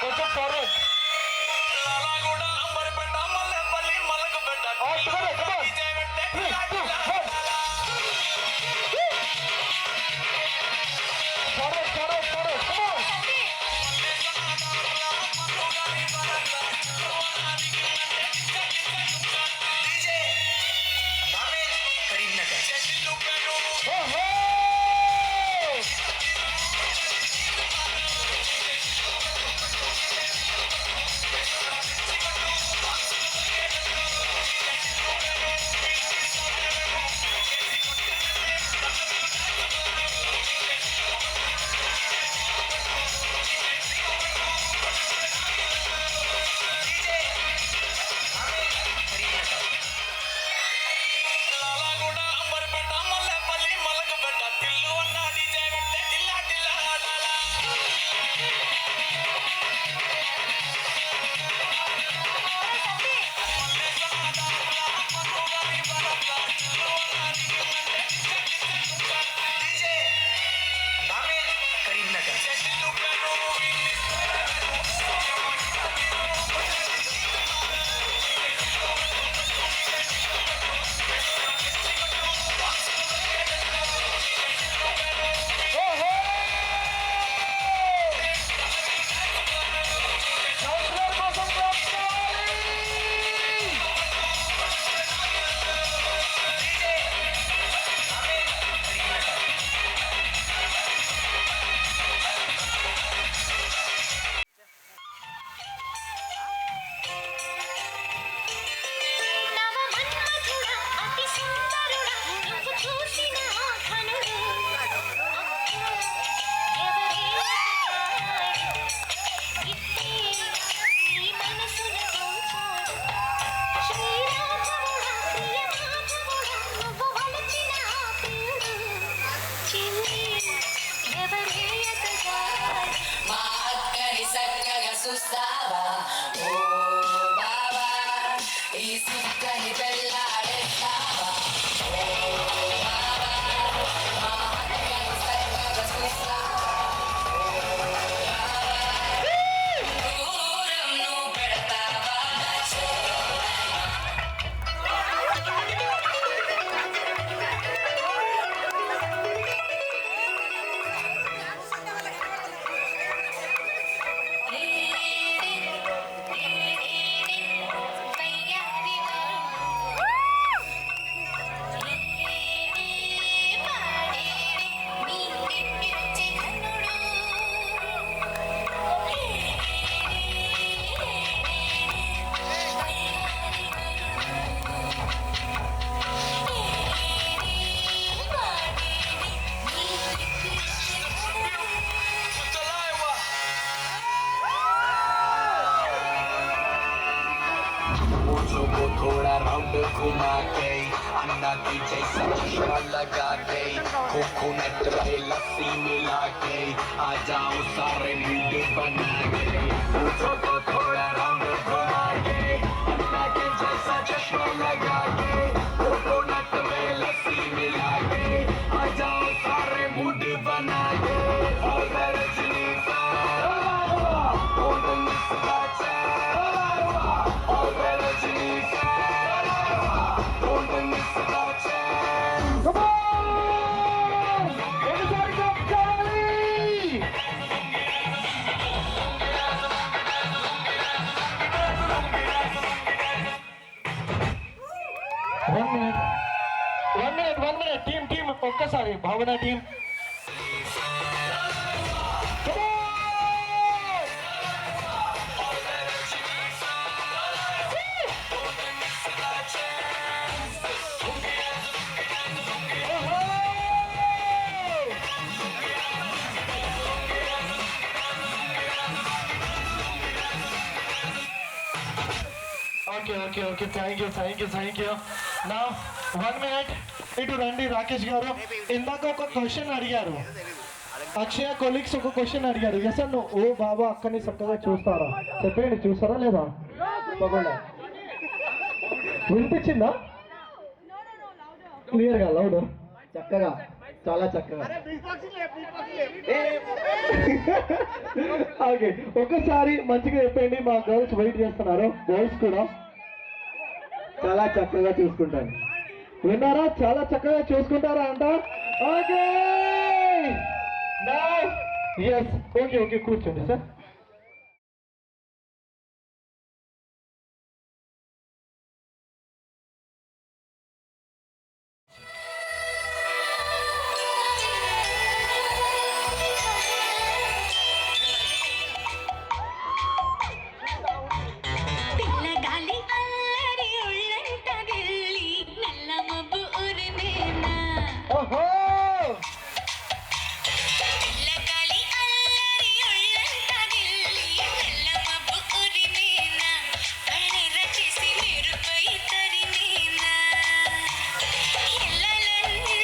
కొంచెం forward. ఎవరే ఎదగాలి మా అక్కని చక్కగా చూస్తావా ఓ బాబా ఈ సుక్కని పెళ్ళాడేస్తావా को थोड़ा राउंड घुमा के अन्ना की जैसा चश्मा लगा के कोकोनट पे लस्सी मिला के आ जाओ सारे मूड बना के पूछो को थोड़ा राउंड घुमा के अन्ना की जैसा चश्मा लगा के कोकोनट पे लस्सी मिला के आ जाओ सारे मूड बना के और रजनी सा వన్ మినిట్ టీమ్ ఒక్కసారి భావన టీం ఓకే థ్యాంక్ యూ నా 1 మినిట్ ఇటు రండి రాకేష్ గారు. ఇందాక ఒక క్వశ్చన్ అడిగారు, అక్షయ కొలీగ్స్ ఒక క్వశ్చన్ అడిగారు. ఎస్ అన్న ఓ బాబా అక్కని చక్కగా చూస్తారా? చెప్పండి, చూస్తారా లేదా? తప్పకుండా వినిపించిందా? క్లియర్గా లౌడ్ చక్కగా, చాలా చక్కగా. ఓకే, ఒకసారి మంచిగా చెప్పండి. మా గర్ల్స్ వెయిట్ చేస్తున్నారు, బాయ్స్ కూడా చాలా చక్కగా చూసుకుంటారు. విన్నారా? చాలా చక్కగా చూసుకుంటారా అంట. ఓకే ఓకే కూర్చోండి సార్. పిల్లగాలి అల్లరి ఉళ్ళంట గిల్లి నల్ల మబ్బు ఉరిమేనా ఓహో పిల్లగాలి అల్లరి ఉళ్ళంట గిల్లి నల్ల మబ్బు ఉరిమేనా కళ్ళెర్ర చేసి మెరుపై తరిమేనా ఎల్లలన్నీ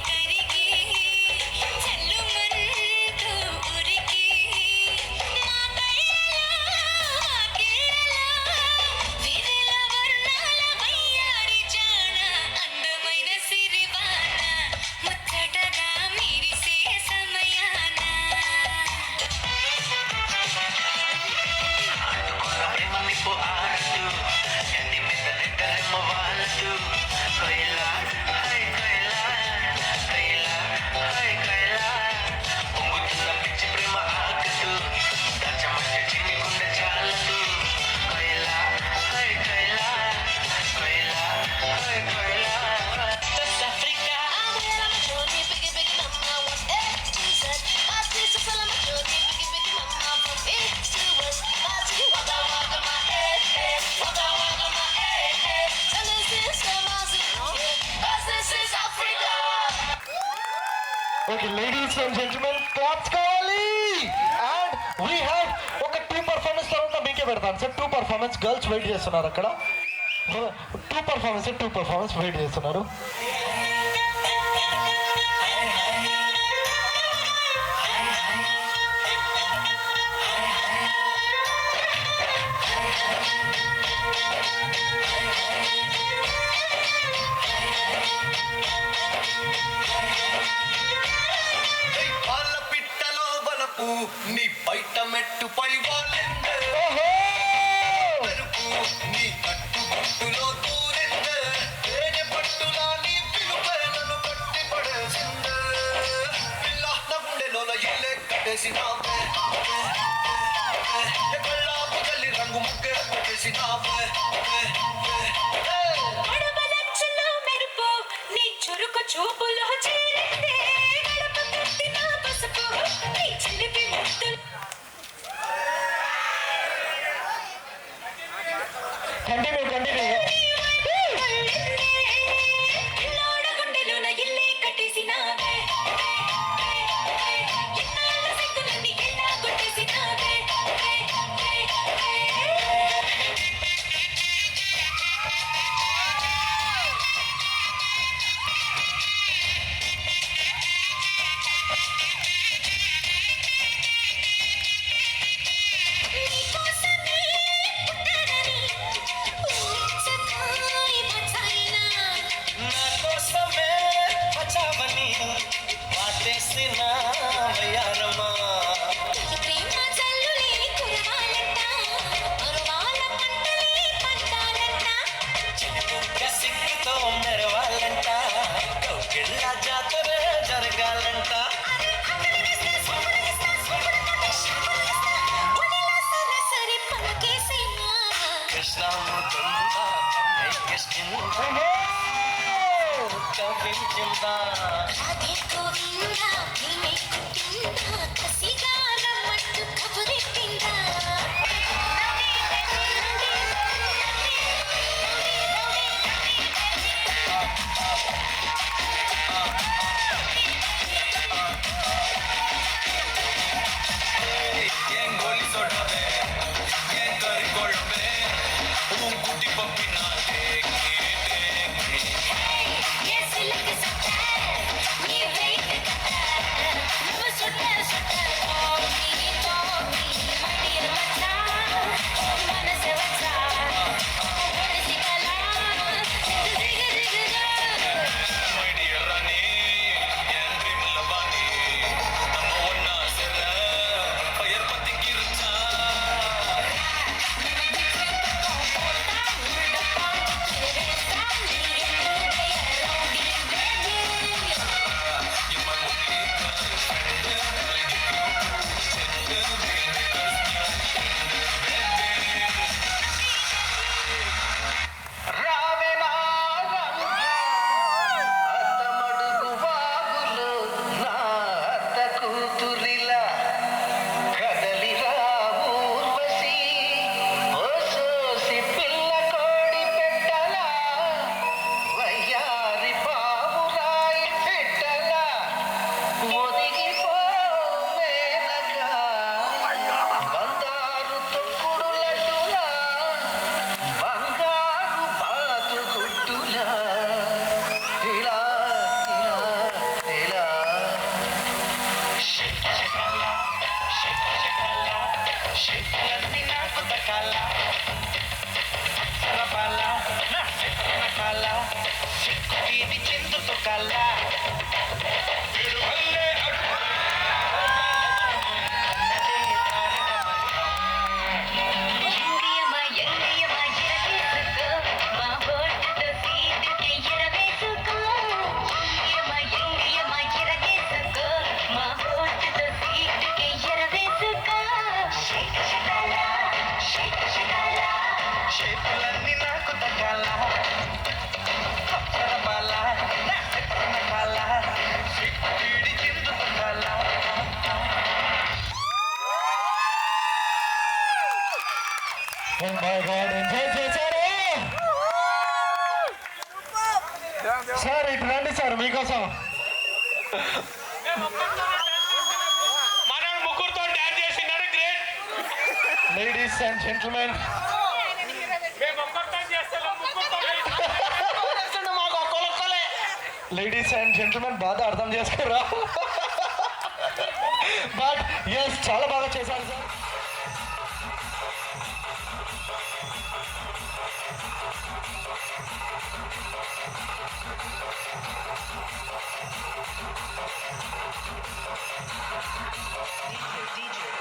కరిగి చల్లుమంటూ ఉరికి మా కళ్ళలో విరల వర్ణాల వయ్యారి జాణ అందమైన సిరివాన ముచ్చటగా మిరిసే సమయాన ప్రేమనిపో ఆడుతూ ఎండి మీద నిద్రెమ్మ వాళ్ళతూ కైలా హై కైలా కైలా హై కైలా పొంగుతున్న పిచ్చి ప్రేమ ఆకుతూ దాచమంటే చిన్ని గుండె చాలతూ కైలా హై కైలా కైలా హై కైలా West Africa I'm Johnny biggie biggie mama what's that Jesus my sister I'm Johnny biggie biggie mama from east to west my city waka waka my waka waka my and this is my city this is Africa. Okay ladies and gentlemen claps కావాలి. And we have ఒక 2 performance తర్వాత మీకే పెడతాను sir. 2 performance girls wait చేస్తున్నారు అక్కడ. 2 performance wait చేస్తున్నారు. నీ బయట మెట్టుపై వాళ్ళెందరు మెరుపు నీ కట్టుబట్టులో దూరెందరు తేనె పట్టులా నీ పిలుపలను పట్టి పడేసిందే పిల్ల నా గుండెలోన ఇల్లే కట్టేసినావే కళ్ళాపు తల్లి రంగు ముగ్గే పెట్టేసినావే అడవలచ్చలో మెరుపు నీ చురుకు చూపులో చేరిందే గడప కట్టిన పసుపు నీ చిలిపి ముద్దులు కంటిన్యూ పిల్లోడ గుండెలోన ఇల్లే కట్టేసినావే ఎన్నాళ్ళ సిగ్గులన్నీ ఎలా కొట్టేసినావే నీకోసమే పుట్టానని ఊహించకాయ మచాయినా నా కోసమే వచ్చావని వాటేసిన వయ్యారమ్మా ప్రేమ జల్లులే కురవాలంట మరువాల పంటలే పంటాలంట సిగ్గుతో మెరవాలంట కౌగిళ్ళ జాతర జరగాలంట సరే పలకేసేనా కృష్ణముతుందా కృష్ణుందా కవించిందా రాధే గోవిందా ప్రేమే కుట్టిందా కసిగా రమ్మట్టు కబురెట్టిందా ஏன் கோலி சொல்றவே ஏன் கறி குழம்பே உன் குட்டி பப்பினாலே ఎస్లకి సత్తా నీ వెయిట్ కట్టా నువ్వు సుట్ట సుట్ట ఓమి తోమి మడియ మచ్చా మనసే వచ్చా ఒడిసి కలా దిగ దిగ மைடியர் ராணி என் ட்ரீம்ல வாணி நம்ம ஒன்னா சேர பெயர் பத்தி கிருச்சா రావేనా అత్తమడుగు వాగులో నా అత్త కూతురిలా కదలిరా ఊర్వశి ఓ సోసి పిల్ల కోడి పెట్టలా వయ్యారి పావురాయి పెట్టలా ఒదిగిపో మేనక బంగారు తొక్కుడు లడ్డులా బంగారు బాతు గుడ్డులా ఇలా ఇలా ఇలా షిక్కలన్నీ నాకు దక్కాల సరపాల నా నకాల సిక్కు వీధి చిందు తొక్కాల ఎంగియమా ఎంగియమా ఎరవేసుకో మా బోటుతో సీటుకి ఎరవేసుకో ఎంగియమా ఎరవేసుకో మా బోటుతో సీటుకి ఎరవేసుకో షేక్ షకాలా షేక్ షకాలా షేపులన్నీ నాకు దక్కాల సరపాల నా నకాల సిక్కు వీధి చిందు తొక్కాల ఓ మై గాడ్ ఎంజాయ్ చేశారు సార్ ఇటు రండి సార్ మీకోసం మన ముగ్గురుతో డాన్స్ చేసినారు గ్రేట్ లేడీస్ అండ్ జెంటిల్మెన్ మేము ఒక్కరితో చేస్తాం ముగ్గురుతో మాకు ఒక్కొక్కలే లేడీస్ అండ్ జెంటిల్మెన్ బాధ అర్థం చేసుకోరా బట్ ఎస్ చాలా బాగా చేశారు సార్ DJ.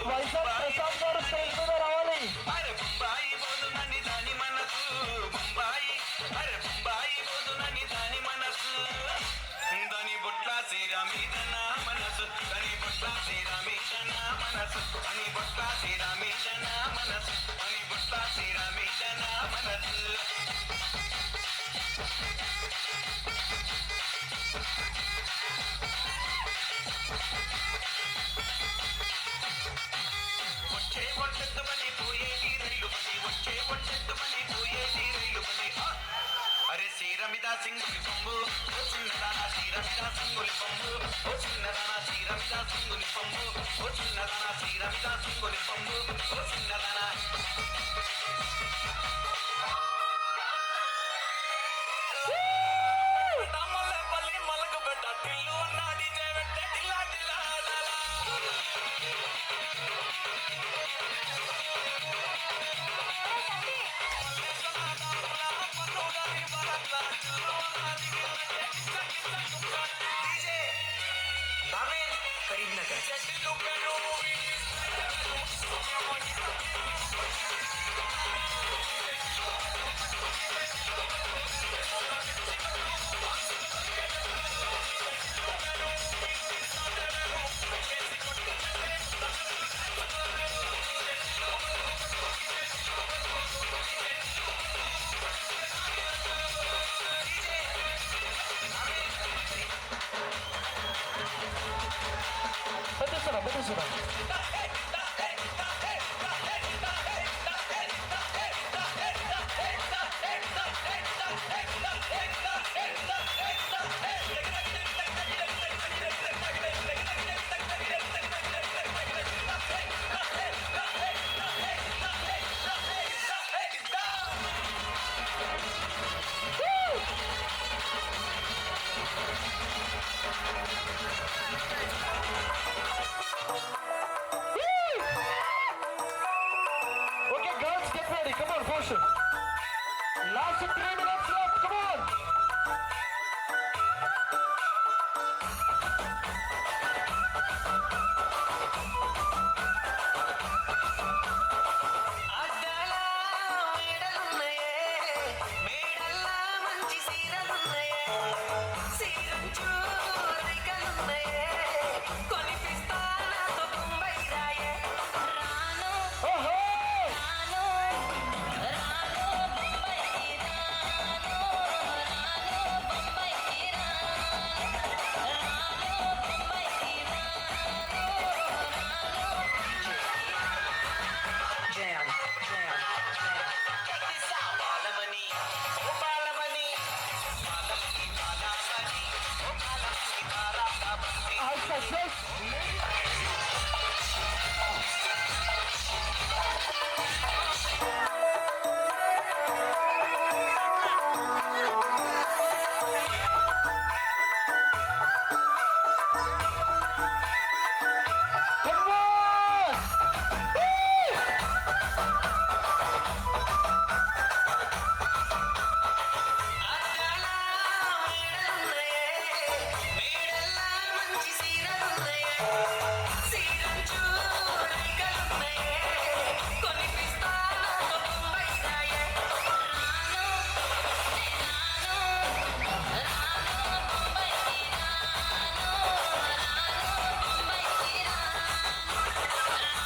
వైజాగ్ ప్రసాద్ గారు స్టేజ్ మీద రావాలి. అరే బొంబాయి పోదునని దాని మనసు బొంబాయి అరే బొంబాయి పోదునని దాని మనసు దాని బొట్ల శ్రీరామీదన మనసు దాని బొట్ల శ్రీరామీదన మనసు అని బొట్ల శ్రీరామీదన మనసు అని బొట్ల శ్రీరామీదన మనసు వచ్చే ఒంటెత్తు బండి పోయేది రైలు బండి వచ్చే ఒంటెత్తు బండి పోయేది రైలు బండి అరే శ్రీరమిదా సింగులి పంబు ఓ చిన్నదానా శ్రీరమిదా సింగులి పంబు ఓ చిన్నదానా శ్రీరమిదా సింగులి పంబు ఓ చిన్నదానా శ్రీరమిదా సింగులి పంబు ఓ చిన్నదానా పల్లి మలకు పెట్ట Tillu అన్నాడి చేవెట్టే Tilla Tilla పెట్టేస్తున్నా. Okay, girls, get ready. Come on, Portia. Last 3 minutes left. Come on. Addala మేడలున్నాయే మేడల్లా మంచి సీరలున్నాయే సీరంచు రికలున్నాయే కొనిపిస్తా నాతో బొంబై రాయే రాను Oh, రాను రాను బొంబైకి రాను రాను బొంబైకి రాను రాను బొంబైకి బాలమణి ఓ బాలమణి బాలమణి బాలమణి ఓ Balamani Balamani I suggest. Come on. Addala మేడలున్నాయే మేడల్లా మంచి సీరలున్నాయే సీరంచు రికలున్నాయే కొనిపిస్తా నాతో బొంబై రాయే రాను రాను రాను బొంబైకి రాను రాను బొంబైకి రాను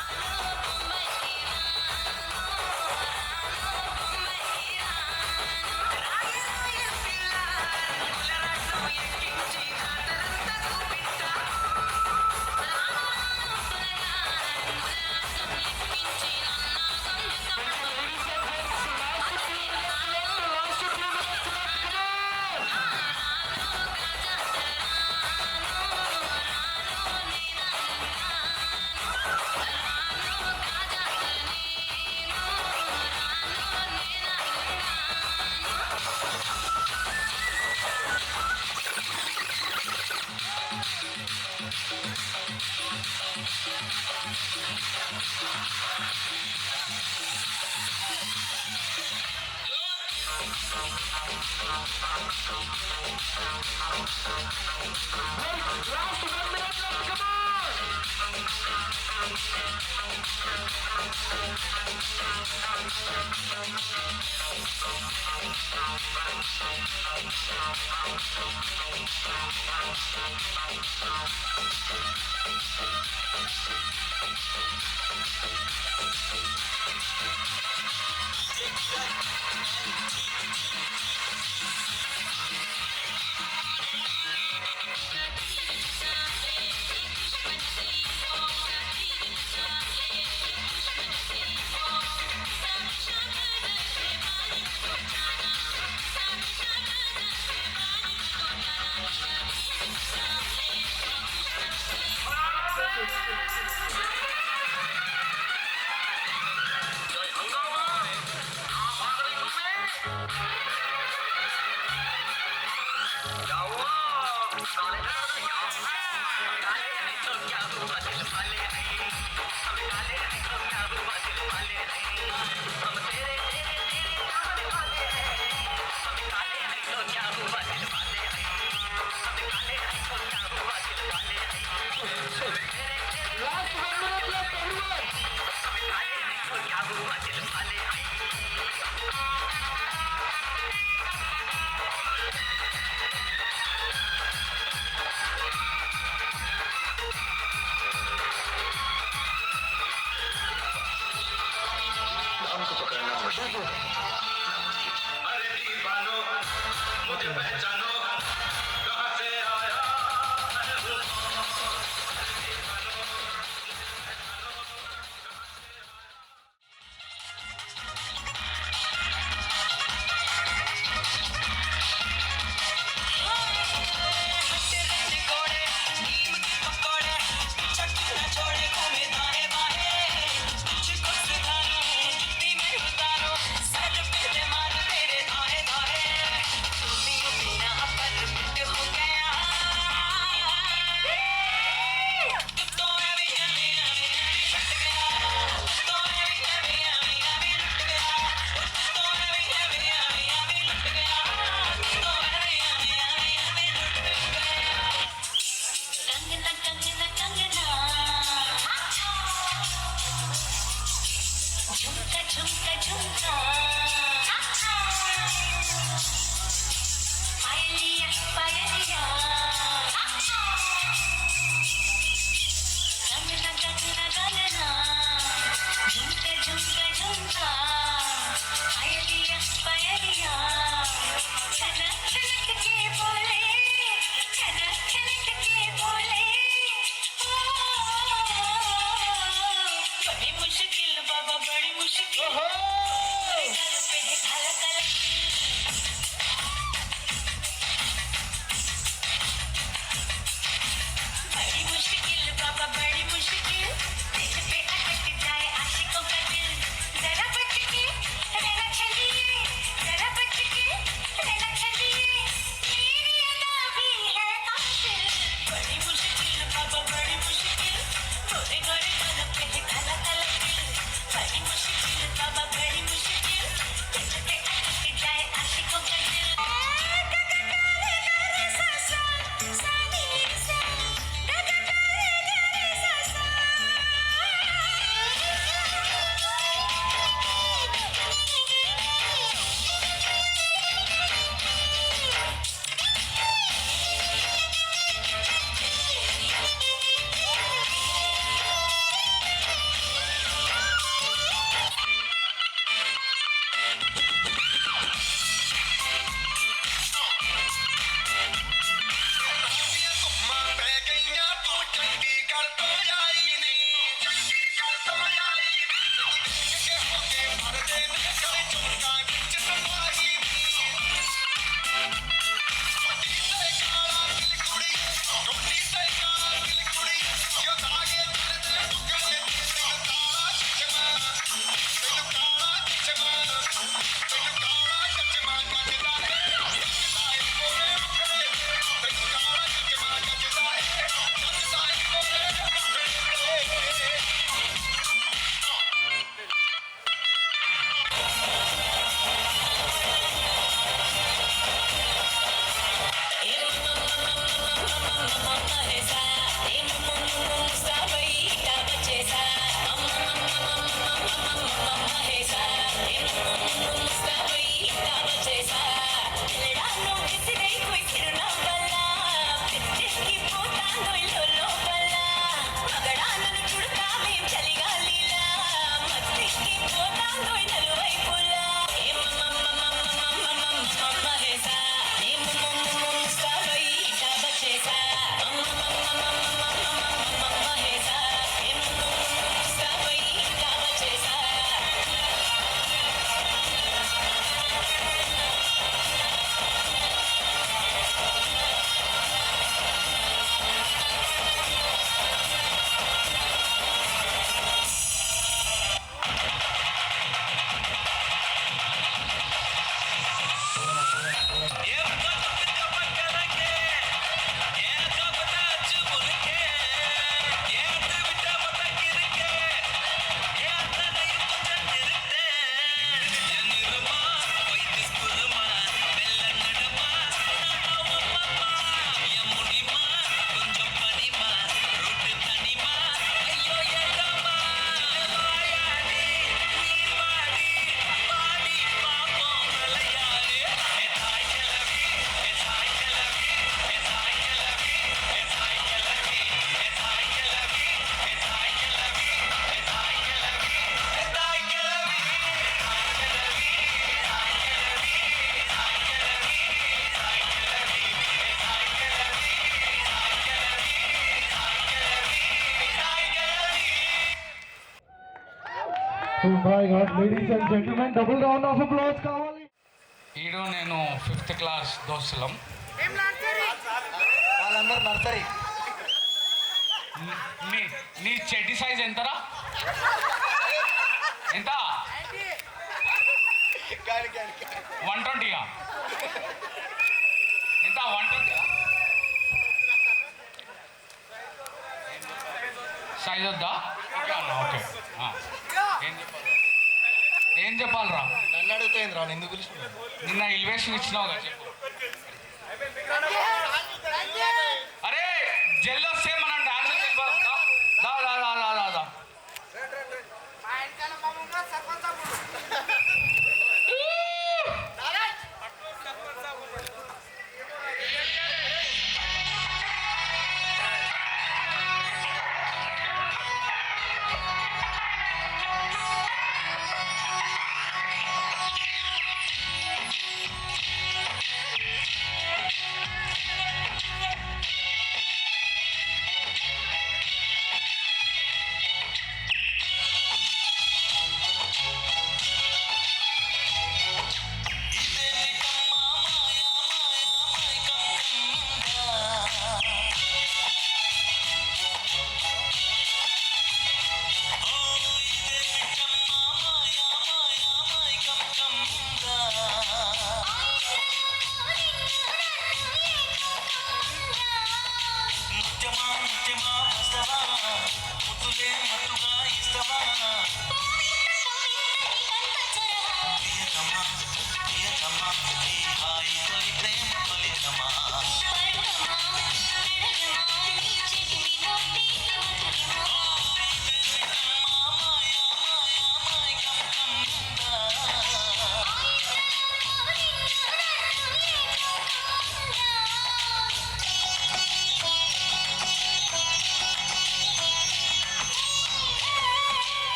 రాను బొంబైకి Last 1 minute left. Come on. बड़ी मुश्किल Oh my God, ladies and gentlemen, double round of applause కావాలి. ఈడు నేను 5th క్లాస్ దోస్తులం. వాళ్ళందరూ నర్సరీ. నీ చెడ్డి సైజ్ ఎంతరా? ఎంత? 120 ఎంత? 120 సైజ్ వద్దా? ఓకే. ఏం చెప్పాలరా? నన్ను అడుగుతాయింది రా, ఎందుకు పిలిచిన? నిన్న ఎలివేషన్ ఇచ్చినావు కదా, చెప్పు. అరే జెల్లో సేమ్ మనం డాన్స్ దా దా దా దా దా దా.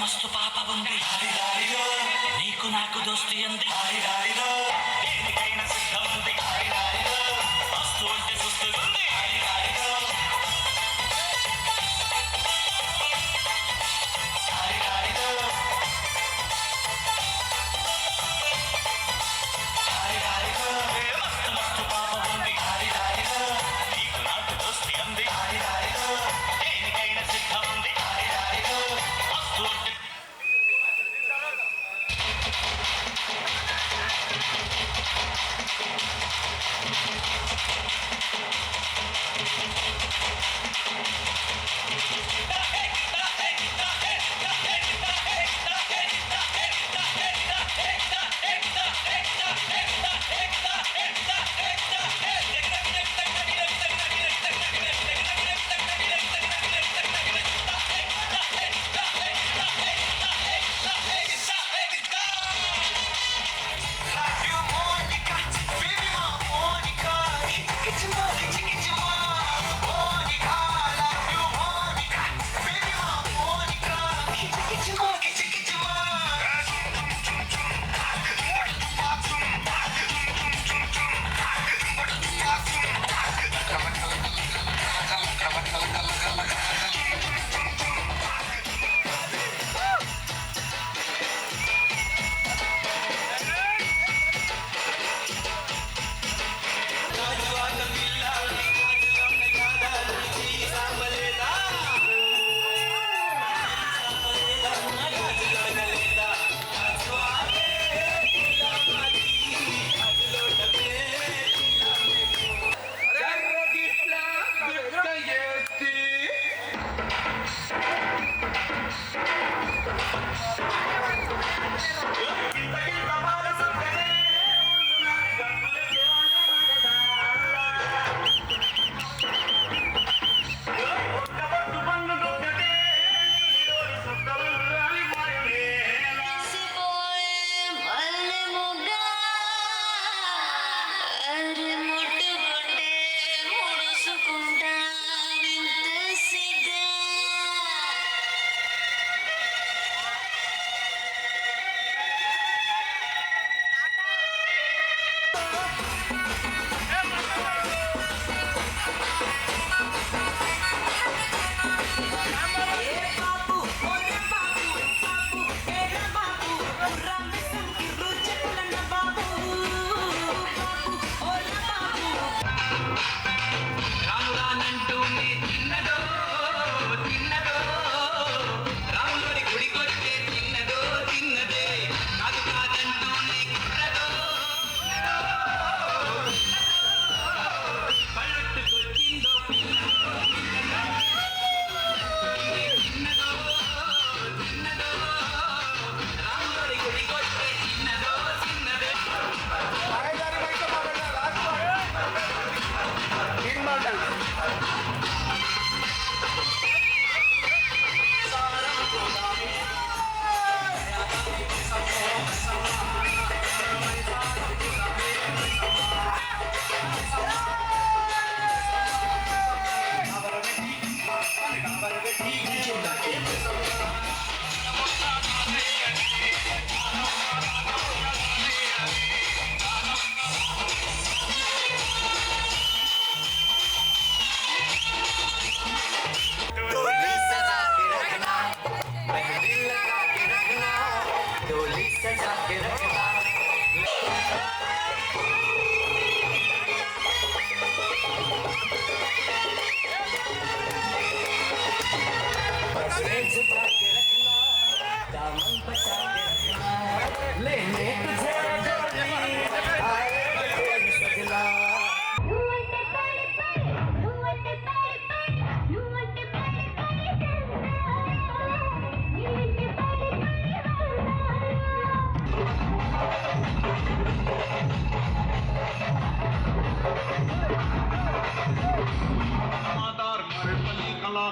మస్తు పాప ఉంది, నీకు నాకు దోస్తి అంది, దేనికైనా సిద్ధం ఉంది, మస్తు అంటే సుస్తు ఉంది. మస్తు మస్తు పాప ఉంది, నీకు నాకు దోస్తి అంది, దేనికైనా సిద్ధం ఉంది, మస్తు అంటే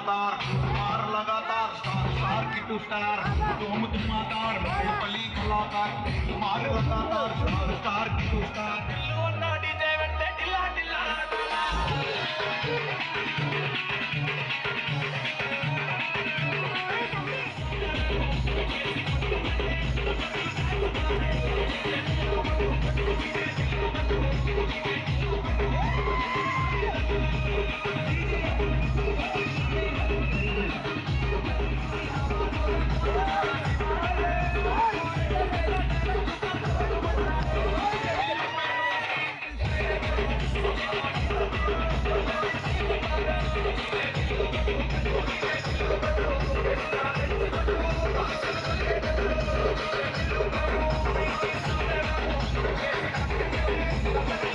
लगातार मार लगातार स्टार स्टार की टू स्टार तुम मातार पली कलाकार मार लगातार स्टार स्टार की टू स्टार डीजे వెంటే ఢిల్లా ఢిల్లా Thank you.